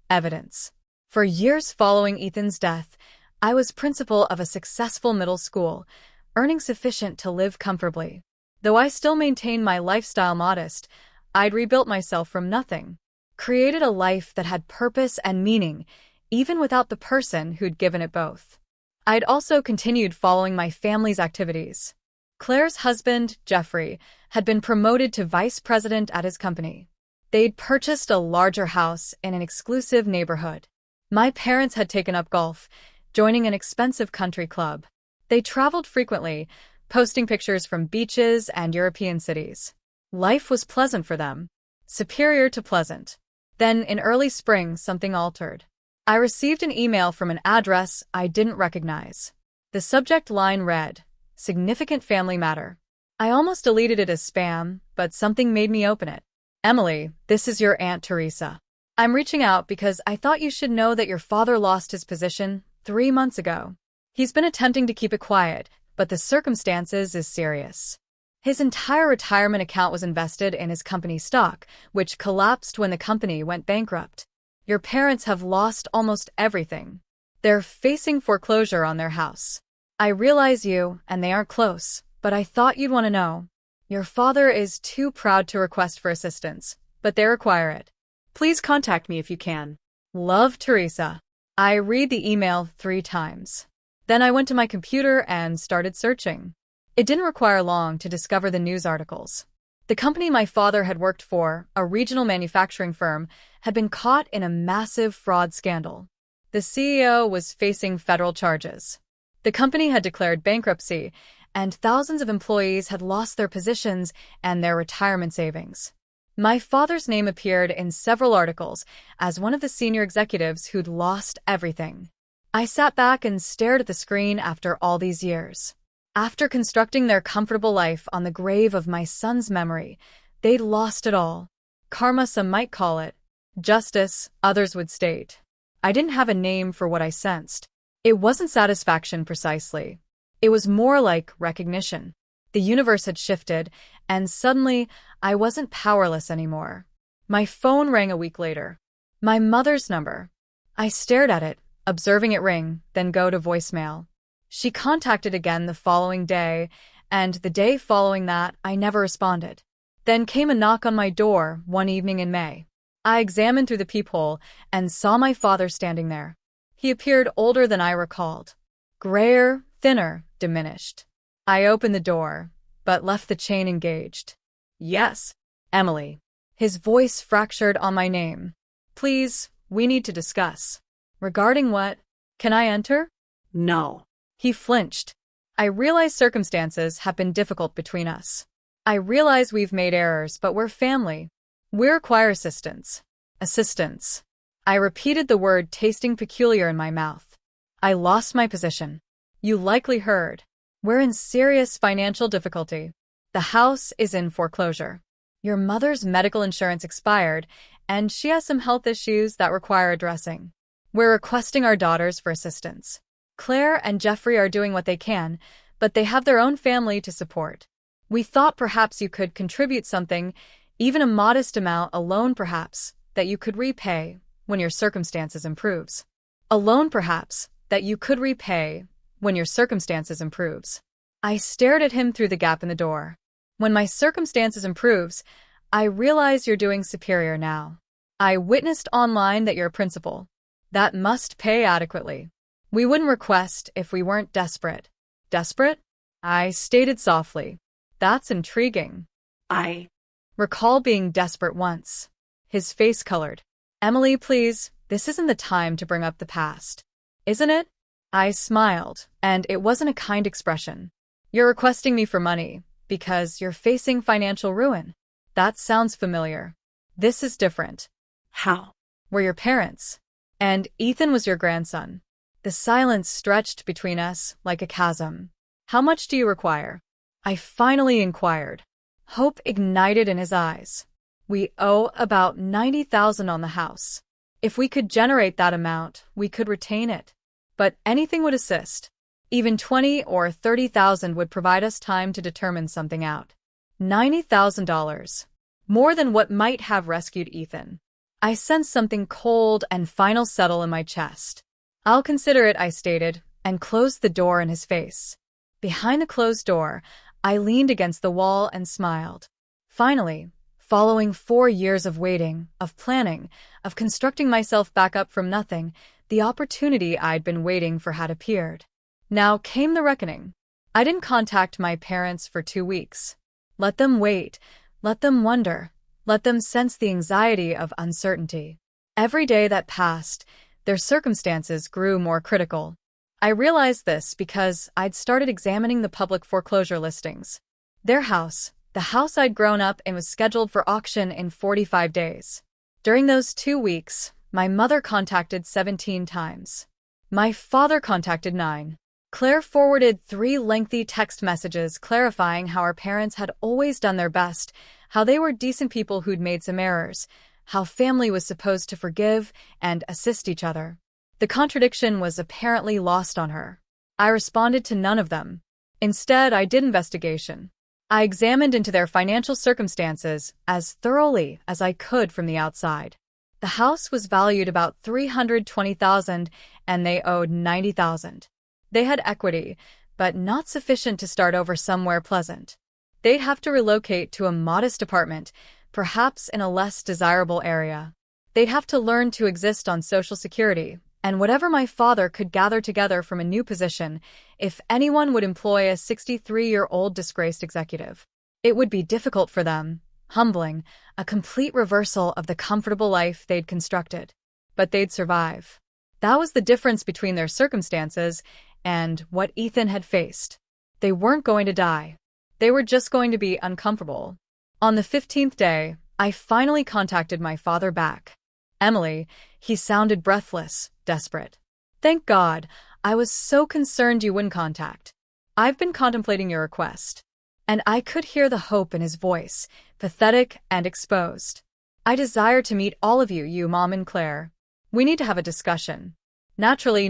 A: evidence. For years following Ethan's death, I was principal of a successful middle school, earning sufficient to live comfortably. Though I still maintained my lifestyle modest, I'd rebuilt myself from nothing, created a life that had purpose and meaning, even without the person who'd given it both. I'd also continued following my family's activities. Claire's husband, Jeffrey, had been promoted to vice president at his company. They'd purchased a larger house in an exclusive neighborhood. My parents had taken up golf, joining an expensive country club. They traveled frequently, posting pictures from beaches and European cities. Life was pleasant for them, superior to pleasant. Then, in early spring, something altered. I received an email from an address I didn't recognize. The subject line read, "Significant family matter." I almost deleted it as spam, but something made me open it. "Emily, this is your Aunt Teresa. I'm reaching out because I thought you should know that your father lost his position 3 months ago. He's been attempting to keep it quiet, but the circumstances is serious. His entire retirement account was invested in his company stock, which collapsed when the company went bankrupt. Your parents have lost almost everything. They're facing foreclosure on their house. I realize you and they aren't close, but I thought you'd want to know. Your father is too proud to request for assistance, but they require it. Please contact me if you can. Love, Teresa." I read the email 3 times. Then I went to my computer and started searching. It didn't require long to discover the news articles. The company my father had worked for, a regional manufacturing firm, had been caught in a massive fraud scandal. The CEO was facing federal charges. The company had declared bankruptcy, and thousands of employees had lost their positions and their retirement savings. My father's name appeared in several articles as one of the senior executives who'd lost everything. I sat back and stared at the screen after all these years. After constructing their comfortable life on the grave of my son's memory, they'd lost it all. Karma, some might call it. Justice, others would state. I didn't have a name for what I sensed. It wasn't satisfaction precisely. It was more like recognition. The universe had shifted, and suddenly I wasn't powerless anymore. My phone rang a week later. My mother's number. I stared at it, observing it ring, then go to voicemail. She contacted again the following day, and the day following that, I never responded. Then came a knock on my door one evening in May. I examined through the peephole and saw my father standing there. He appeared older than I recalled. Grayer, thinner, diminished. I opened the door, but left the chain engaged. "Yes, Emily." His voice fractured on my name. "Please, we need to discuss." "Regarding what? Can I enter?" "No." He flinched. I realize circumstances have been difficult between us. I realize we've made errors, but we're family. We require assistance. Assistance. I repeated the word, tasting peculiar in my mouth. I lost my position. You likely heard. We're in serious financial difficulty. The house is in foreclosure. Your mother's medical insurance expired, and she has some health issues that require addressing. We're requesting our daughters for assistance. Claire and Jeffrey are doing what they can, but they have their own family to support. We thought perhaps you could contribute something, even a modest amount, a loan perhaps, that you could repay when your circumstances improves. A loan perhaps that you could repay when your circumstances improves. I stared at him through the gap in the door. When my circumstances improves, I realize you're doing superior now. I witnessed online that you're a principal. That must pay adequately. We wouldn't request if we weren't desperate. Desperate? I stated softly. That's intriguing. I recall being desperate once. His face colored. Emily, please, this isn't the time to bring up the past. Isn't it? I smiled, and it wasn't a kind expression. You're requesting me for money because you're facing financial ruin. That sounds familiar. This is different. How? We're your parents. And Ethan was your grandson. The silence stretched between us like a chasm. How much do you require? I finally inquired. Hope ignited in his eyes. We owe about $90,000 on the house. If we could generate that amount, we could retain it. But anything would assist. Even $20,000 or $30,000 would provide us time to determine something out. $90,000. More than what might have rescued Ethan. I sensed something cold and final settle in my chest. I'll consider it, I stated, and closed the door in his face. Behind the closed door, I leaned against the wall and smiled. Finally, following 4 years of waiting, of planning, of constructing myself back up from nothing, the opportunity I'd been waiting for had appeared. Now came the reckoning. I didn't contact my parents for 2 weeks. Let them wait. Let them wonder. Let them sense the anxiety of uncertainty. Every day that passed, their circumstances grew more critical. I realized this because I'd started examining the public foreclosure listings. Their house, the house I'd grown up in, was scheduled for auction in 45 days. During those 2 weeks, my mother contacted 17 times. My father contacted 9. Claire forwarded 3 lengthy text messages clarifying how our parents had always done their best, how they were decent people who'd made some errors, how family was supposed to forgive and assist each other. The contradiction was apparently lost on her. I responded to none of them. Instead, I did investigation. I examined into their financial circumstances as thoroughly as I could from the outside. The house was valued about $320,000 and they owed $90,000. They had equity, but not sufficient to start over somewhere pleasant. They'd have to relocate to a modest apartment, perhaps in a less desirable area. They'd have to learn to exist on Social Security, and whatever my father could gather together from a new position, if anyone would employ a 63-year-old disgraced executive. It would be difficult for them, humbling, a complete reversal of the comfortable life they'd constructed. But they'd survive. That was the difference between their circumstances and what Ethan had faced. They weren't going to die. They were just going to be uncomfortable. On the 15th day, I finally contacted my father back. Emily, he sounded breathless, desperate. Thank God, I was so concerned you wouldn't contact. I've been contemplating your request. And I could hear the hope in his voice, pathetic and exposed. I desire to meet all of you, Mom and Claire. We need to have a discussion. Naturally,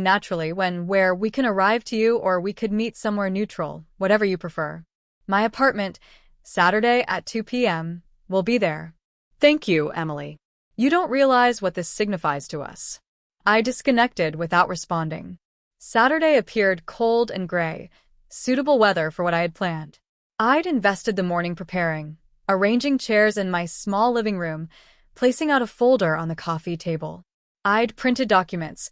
A: where we can arrive to you, or we could meet somewhere neutral, whatever you prefer. My apartment, Saturday at 2 p.m., will be there. Thank you, Emily. You don't realize what this signifies to us. I disconnected without responding. Saturday appeared cold and gray, suitable weather for what I had planned. I'd invested the morning preparing, arranging chairs in my small living room, placing out a folder on the coffee table. I'd printed documents,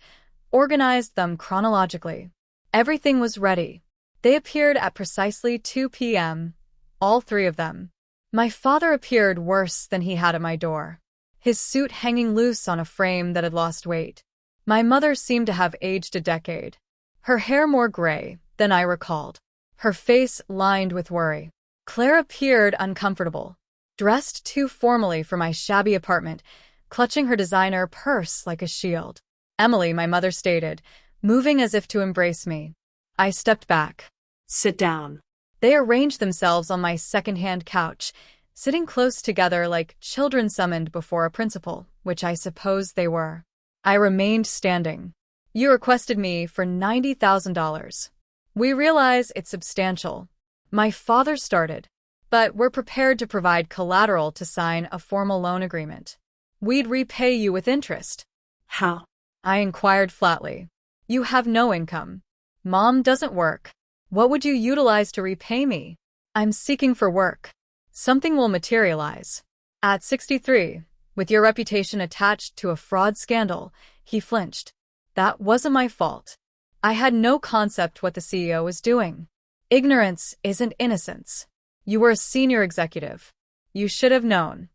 A: organized them chronologically. Everything was ready. They appeared at precisely 2 p.m., all 3 of them. My father appeared worse than he had at my door, his suit hanging loose on a frame that had lost weight. My mother seemed to have aged a decade, her hair more gray than I recalled. her face lined with worry. Claire appeared uncomfortable, dressed too formally for my shabby apartment, clutching her designer purse like a shield. "Emily," my mother stated, moving as if to embrace me. I stepped back.
B: "Sit down."
A: They arranged themselves on my second-hand couch, sitting close together like children summoned before a principal, which I suppose they were. I remained standing. "You requested me for $90,000. We realize it's substantial." My father started. "But we're prepared to provide collateral to sign a formal loan agreement. We'd repay you with interest."
B: "How?"
A: I inquired flatly. "You have no income. Mom doesn't work. What would you utilize to repay me?" "I'm seeking for work. Something will materialize." At 63, with your reputation attached to a fraud scandal, he flinched. "That wasn't my fault. I had no concept what the CEO was doing. Ignorance isn't innocence. You were a senior executive. You should have known."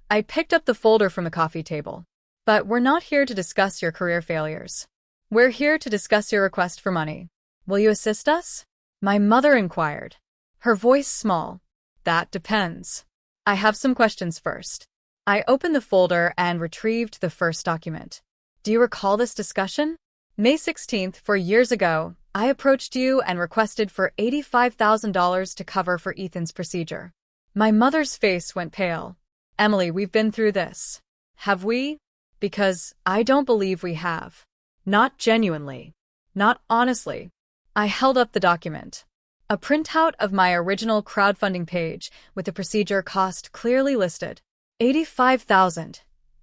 A: I picked up the folder from the coffee table. "But we're not here to discuss your career failures. We're here to discuss your request for money. Will you assist us?" My mother inquired, her voice small. "That depends. I have some questions first." I opened the folder and retrieved the first document. "Do you recall this discussion? May 16th, 4 years ago, I approached you and requested for $85,000 to cover for Ethan's procedure." My mother's face went pale. "Emily, we've been through this. Have we? Because I don't believe we have. Not genuinely. Not honestly." I held up the document. A printout of my original crowdfunding page with the procedure cost clearly listed. $85,000.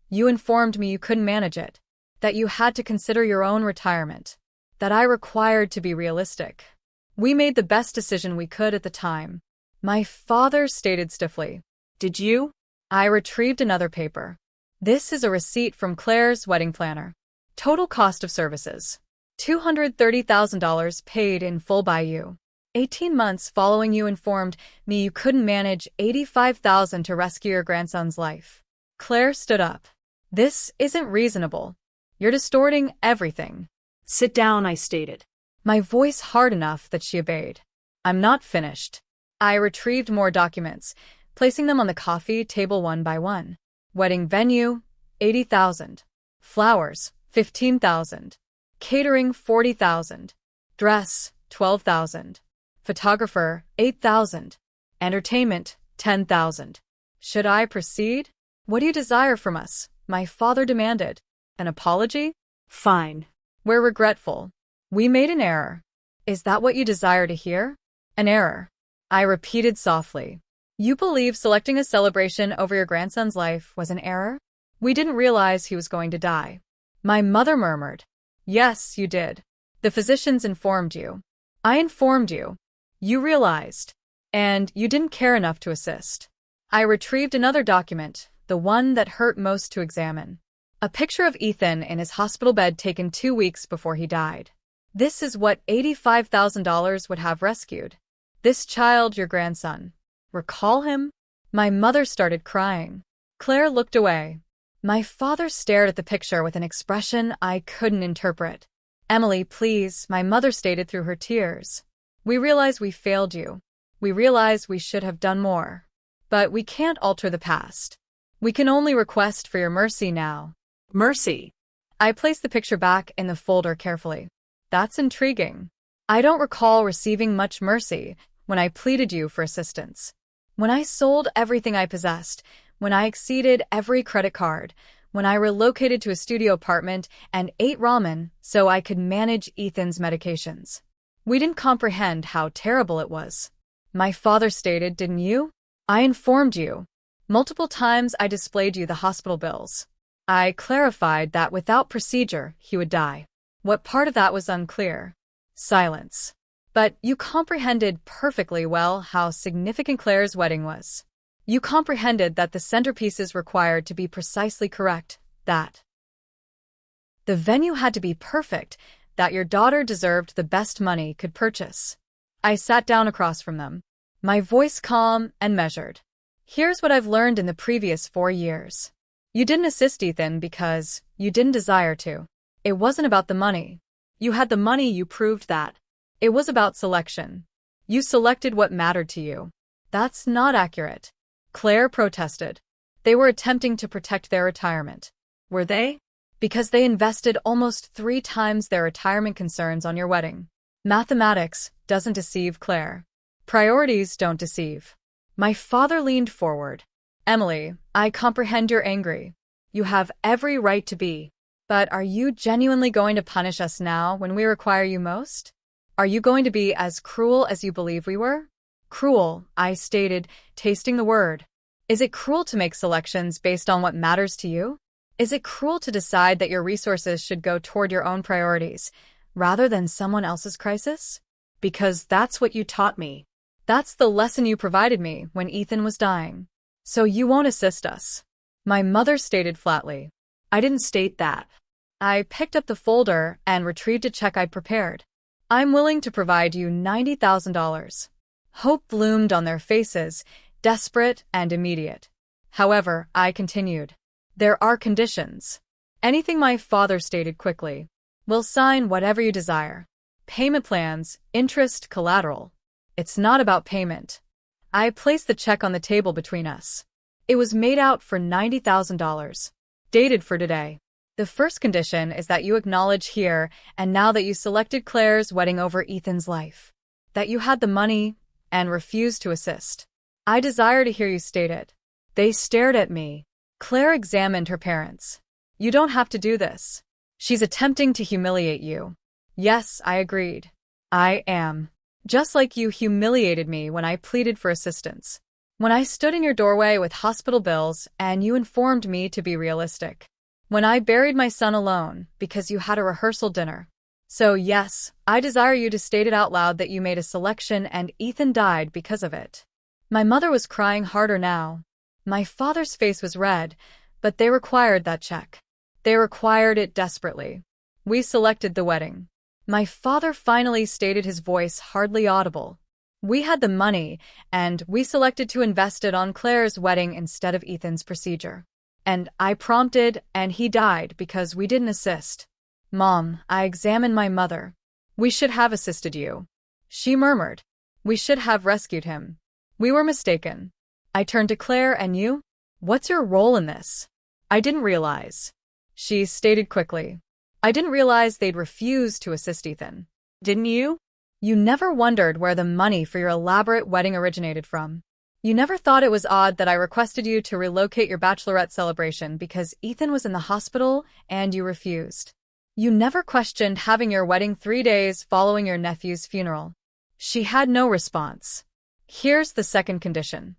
A: You informed me you couldn't manage it, that you had to consider your own retirement, that I required to be realistic. We made the best decision we could at the time." My father stated stiffly. "Did you?" I retrieved another paper. "This is a receipt from Claire's wedding planner. Total cost of services: $230,000 paid in full by you. 18 months following you informed me you couldn't manage $85,000 to rescue your grandson's life." Claire stood up. "This isn't reasonable. You're distorting everything."
B: "Sit down," I stated.
A: My voice hard enough that she obeyed. "I'm not finished." I retrieved more documents, placing them on the coffee table one by one. Wedding venue, $80,000. Flowers, $15,000. Catering, $40,000. Dress, $12,000. Photographer, $8,000. Entertainment, $10,000. Should I proceed? "What do you desire from us?" my father demanded. "An apology?"
B: "Fine.
A: "We're regretful. We made an error." "Is that what you desire to hear?" "An error," I repeated softly. "You believe selecting a celebration over your grandson's life was an error?" "We didn't realize he was going to die." My mother murmured. "Yes, you did. The physicians informed you. I informed you. You realized. And you didn't care enough to assist." I retrieved another document, the one that hurt most to examine. A picture of Ethan in his hospital bed taken 2 weeks before he died. This is what $85,000 would have rescued. This child, your grandson. Recall him? My mother started crying. Claire looked away. My father stared at the picture with an expression I couldn't interpret. "Emily, please," my mother stated through her tears. "We realize we failed you. We realize we should have done more. But we can't alter the past. We can only request for your mercy now."
B: "Mercy?"
A: I placed the picture back in the folder carefully. "That's intriguing. I don't recall receiving much mercy when I pleaded you for assistance. When I sold everything I possessed, when I exceeded every credit card, when I relocated to a studio apartment and ate ramen so I could manage Ethan's medications. We didn't comprehend how terrible it was." My father stated, "Didn't you?" "I informed you. Multiple times I displayed you the hospital bills. I clarified that without procedure, he would die." "What part of that was unclear?" Silence. "But you comprehended perfectly well how significant Claire's wedding was. You comprehended that the centerpieces required to be precisely correct, that the venue had to be perfect, that your daughter deserved the best money could purchase." I sat down across from them, my voice calm and measured. "Here's what I've learned in the previous 4 years. You didn't assist Ethan because you didn't desire to. It wasn't about the money. You had the money, you proved that. It was about selection. You selected what mattered to you. That's not accurate. Claire protested. They were attempting to protect their retirement.
B: Were they?
A: Because they invested almost 3 times their retirement concerns on your wedding. Mathematics doesn't deceive, Claire. Priorities don't deceive. My father leaned forward. Emily, I comprehend you're angry. You have every right to be. But are you genuinely going to punish us now when we require you most? Are you going to be as cruel as you believe we were? Cruel, I stated, tasting the word. Is it cruel to make selections based on what matters to you? Is it cruel to decide that your resources should go toward your own priorities, rather than someone else's crisis?
B: Because that's what you taught me.
A: That's the lesson you provided me when Ethan was dying. So you won't assist us. My mother stated flatly.
B: I didn't state that.
A: I picked up the folder and retrieved a check I'd prepared. I'm willing to provide you $90,000. Hope bloomed on their faces, desperate and immediate. However, I continued. There are conditions. Anything, my father stated quickly. We'll sign whatever you desire. Payment plans, interest, collateral. It's not about payment. I placed the check on the table between us. It was made out for $90,000. Dated for today. The first condition is that you acknowledge here and now that you selected Claire's wedding over Ethan's life. That you had the money and refused to assist. I desire to hear you state it. They stared at me. Claire examined her parents. You don't have to do this. She's attempting to humiliate you. Yes, I agreed. I am. Just like you humiliated me when I pleaded for assistance. When I stood in your doorway with hospital bills and you informed me to be realistic. When I buried my son alone because you had a rehearsal dinner. So yes, I desire you to state it out loud that you made a selection and Ethan died because of it. My mother was crying harder now. My father's face was red, but they required that check. They required it desperately. We selected the wedding. My father finally stated, his voice hardly audible. We had the money, and we selected to invest it on Claire's wedding instead of Ethan's procedure. And I prompted, and he died because we didn't assist. Mom, I examined my mother. We should have assisted you. She murmured. We should have rescued him. We were mistaken. I turned to Claire, and you? What's your role in this? I didn't realize. She stated quickly. I didn't realize they'd refuse to assist Ethan.
B: Didn't you?
A: You never wondered where the money for your elaborate wedding originated from. You never thought it was odd that I requested you to relocate your bachelorette celebration because Ethan was in the hospital and you refused. You never questioned having your wedding 3 days following your nephew's funeral. She had no response. Here's the second condition.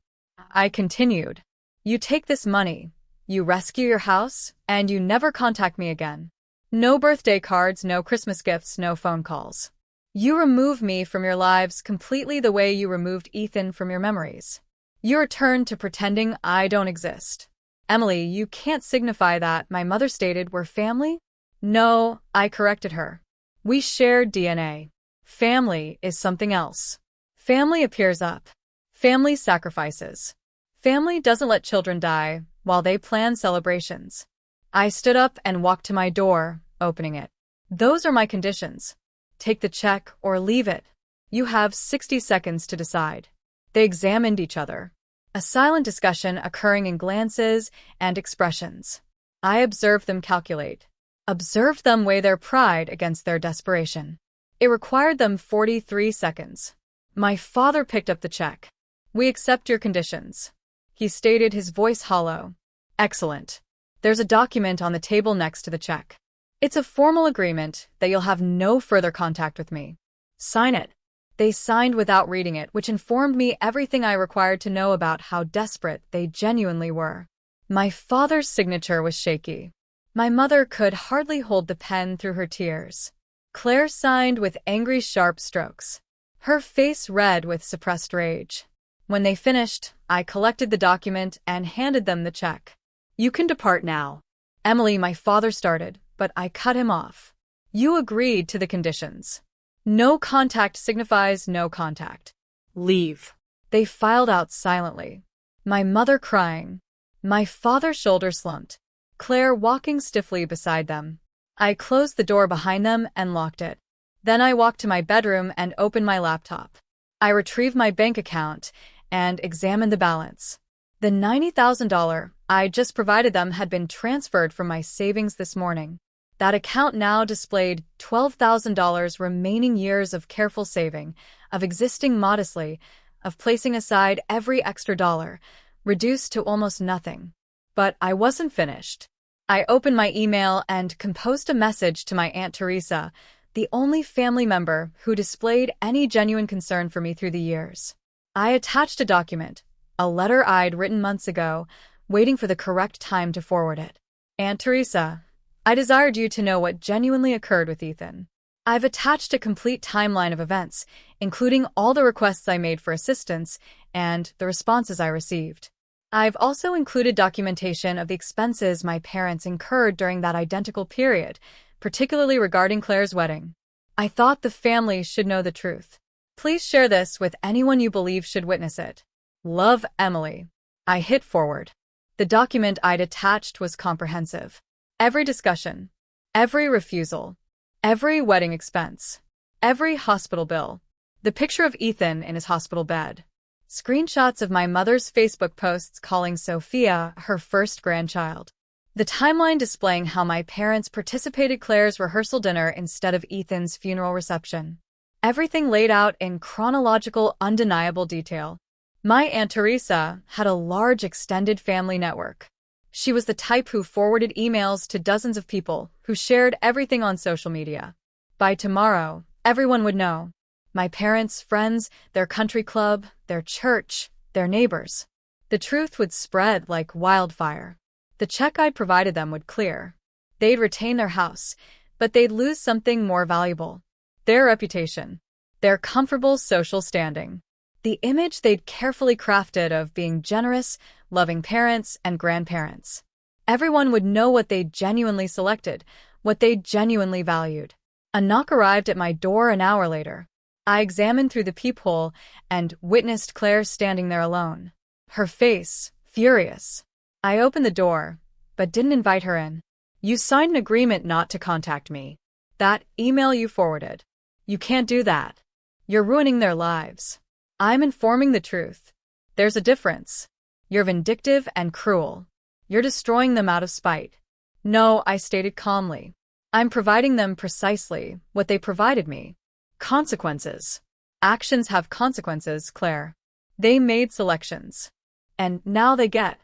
A: I continued. You take this money, you rescue your house, and you never contact me again. No birthday cards, no Christmas gifts, no phone calls. You remove me from your lives completely the way you removed Ethan from your memories. You return to pretending I don't exist. Emily, you can't signify that, my mother stated, we're family? No, I corrected her. We shared DNA. Family is something else. Family appears up. Family sacrifices. Family doesn't let children die while they plan celebrations. I stood up and walked to my door, opening it. Those are my conditions. Take the check or leave it. You have 60 seconds to decide. They examined each other. A silent discussion occurring in glances and expressions. I observed them calculate. Observed them weigh their pride against their desperation. It required them 43 seconds. My father picked up the check. We accept your conditions. He stated, his voice hollow. Excellent. There's a document on the table next to the check. It's a formal agreement that you'll have no further contact with me. Sign it. They signed without reading it, which informed me everything I required to know about how desperate they genuinely were. My father's signature was shaky. My mother could hardly hold the pen through her tears. Claire signed with angry, sharp strokes. Her face red with suppressed rage. When they finished, I collected the document and handed them the check. You can depart now. Emily, my father started, but I cut him off. You agreed to the conditions. No contact signifies no contact.
B: Leave.
A: They filed out silently. My mother crying. My father's shoulder slumped. Claire walking stiffly beside them. I closed the door behind them and locked it. Then I walked to my bedroom and opened my laptop. I retrieved my bank account and examined the balance. The $90,000 I just provided them had been transferred from my savings this morning. That account now displayed $12,000 remaining years of careful saving, of existing modestly, of placing aside every extra dollar, reduced to almost nothing. But I wasn't finished. I opened my email and composed a message to my Aunt Teresa, the only family member who displayed any genuine concern for me through the years. I attached a document, a letter I'd written months ago, waiting for the correct time to forward it. Aunt Teresa, I desired you to know what genuinely occurred with Ethan. I've attached a complete timeline of events, including all the requests I made for assistance and the responses I received. I've also included documentation of the expenses my parents incurred during that identical period, particularly regarding Claire's wedding. I thought the family should know the truth. Please share this with anyone you believe should witness it. Love, Emily. I hit forward. The document I'd attached was comprehensive. Every discussion, every refusal, every wedding expense, every hospital bill, the picture of Ethan in his hospital bed, screenshots of my mother's Facebook posts calling Sophia her first grandchild, the timeline displaying how my parents participated Claire's rehearsal dinner instead of Ethan's funeral reception. Everything laid out in chronological, undeniable detail. My Aunt Teresa had a large extended family network. She was the type who forwarded emails to dozens of people, who shared everything on social media. By tomorrow, everyone would know. My parents, friends, their country club, their church, their neighbors. The truth would spread like wildfire. The check I'd provided them would clear. They'd retain their house, but they'd lose something more valuable. Their reputation. Their comfortable social standing. The image they'd carefully crafted of being generous, loving parents and grandparents. Everyone would know what they'd genuinely selected, what they'd genuinely valued. A knock arrived at my door an hour later. I examined through the peephole and witnessed Claire standing there alone. Her face, furious. I opened the door, but didn't invite her in. You signed an agreement not to contact me. That email you forwarded. You can't do that. You're ruining their lives. I'm informing the truth. There's a difference. You're vindictive and cruel. You're destroying them out of spite. No, I stated calmly. I'm providing them precisely what they provided me. Consequences. Actions have consequences, Claire. They made selections. And now they get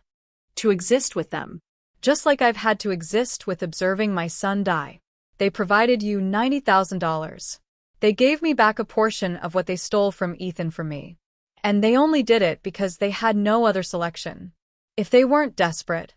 B: To exist with them.
A: just like I've had to exist with observing my son die. They provided you $90,000. They gave me back a portion of what they stole from Ethan from me. And they only did it because they had no other selection. If they weren't desperate,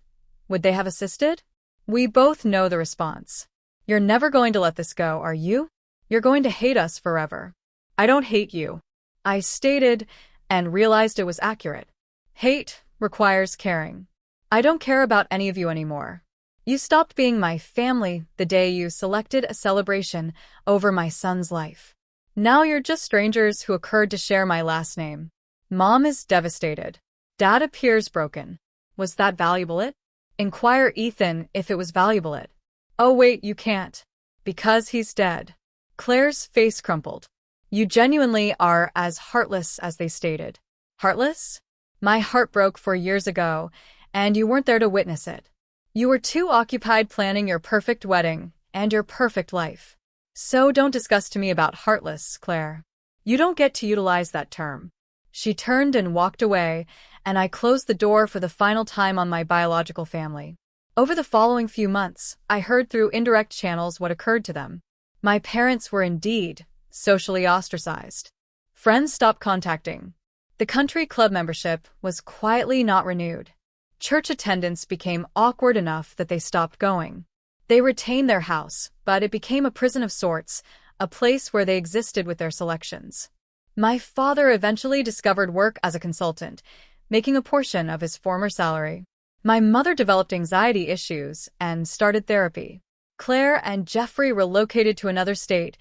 A: would they have assisted? We both know the response. You're never going to let this go, are you? You're going to hate us forever. I don't hate you. I stated and realized it was accurate. Hate requires caring. I don't care about any of you anymore. You stopped being my family the day you selected a celebration over my son's life. Now you're just strangers who occurred to share my last name. Mom is devastated. Dad appears broken. Was that valuable it? Inquire Ethan if it was valuable it. Oh wait, you can't. Because he's dead. Claire's face crumpled. You genuinely are as heartless as they stated. Heartless? My heart broke 4 years ago, and you weren't there to witness it. You were too occupied planning your perfect wedding and your perfect life. So don't discuss to me about heartless, Claire. You don't get to utilize that term. She turned and walked away, and I closed the door for the final time on my biological family. Over the following few months, I heard through indirect channels what occurred to them. My parents were indeed socially ostracized. Friends stopped contacting. The country club membership was quietly not renewed. Church attendance became awkward enough that they stopped going. They retained their house, but it became a prison of sorts, a place where they existed with their selections. My father eventually discovered work as a consultant, making a portion of his former salary. My mother developed anxiety issues and started therapy. Claire and Jeffrey relocated to another state,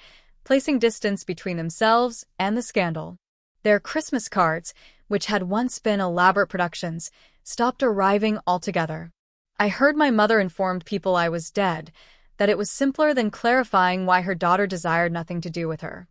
A: placing distance between themselves and the scandal. Their Christmas cards, which had once been elaborate productions, stopped arriving altogether. I heard my mother informed people I was dead, that it was simpler than clarifying why her daughter desired nothing to do with her.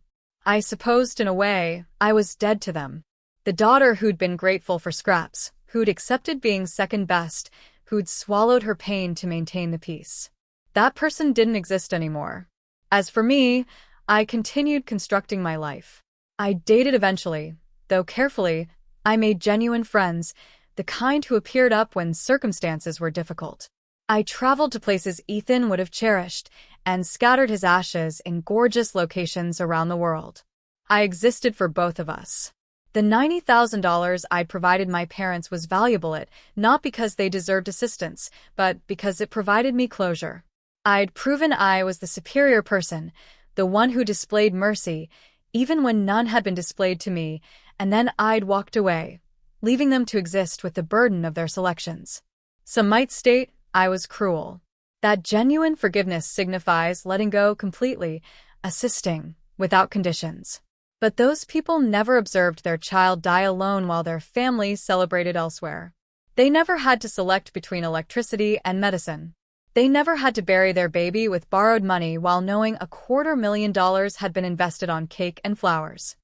A: I supposed in a way I was dead to them. The daughter who'd been grateful for scraps, who'd accepted being second best, who'd swallowed her pain to maintain the peace. That person didn't exist anymore. As for me, I continued constructing my life. I dated eventually, though carefully. I made genuine friends, the kind who appeared up when circumstances were difficult. I traveled to places Ethan would have cherished and scattered his ashes in gorgeous locations around the world. I existed for both of us. The $90,000 I provided my parents was valuable not because they deserved assistance, but because it provided me closure. I'd proven I was the superior person, the one who displayed mercy, even when none had been displayed to me, and then I'd walked away, leaving them to exist with the burden of their selections. Some might state I was cruel. That genuine forgiveness signifies letting go completely, assisting, without conditions. But those people never observed their child die alone while their family celebrated elsewhere. They never had to select between electricity and medicine. They never had to bury their baby with borrowed money while knowing $250,000 had been invested on cake and flowers.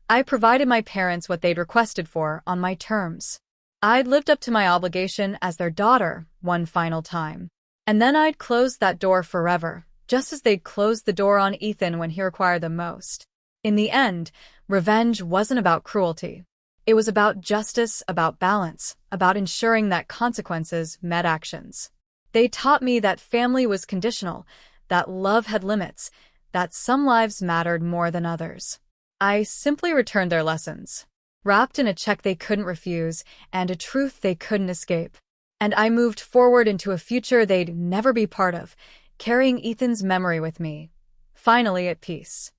A: I provided my parents what they'd requested for on my terms. I'd lived up to my obligation as their daughter one final time. And then I'd closed that door forever, just as they'd closed the door on Ethan when he required them most. In the end, revenge wasn't about cruelty. It was about justice, about balance, about ensuring that consequences met actions. They taught me that family was conditional, that love had limits, that some lives mattered more than others. I simply returned their lessons, wrapped in a check they couldn't refuse and a truth they couldn't escape. And I moved forward into a future they'd never be part of, carrying Ethan's memory with me, finally at peace.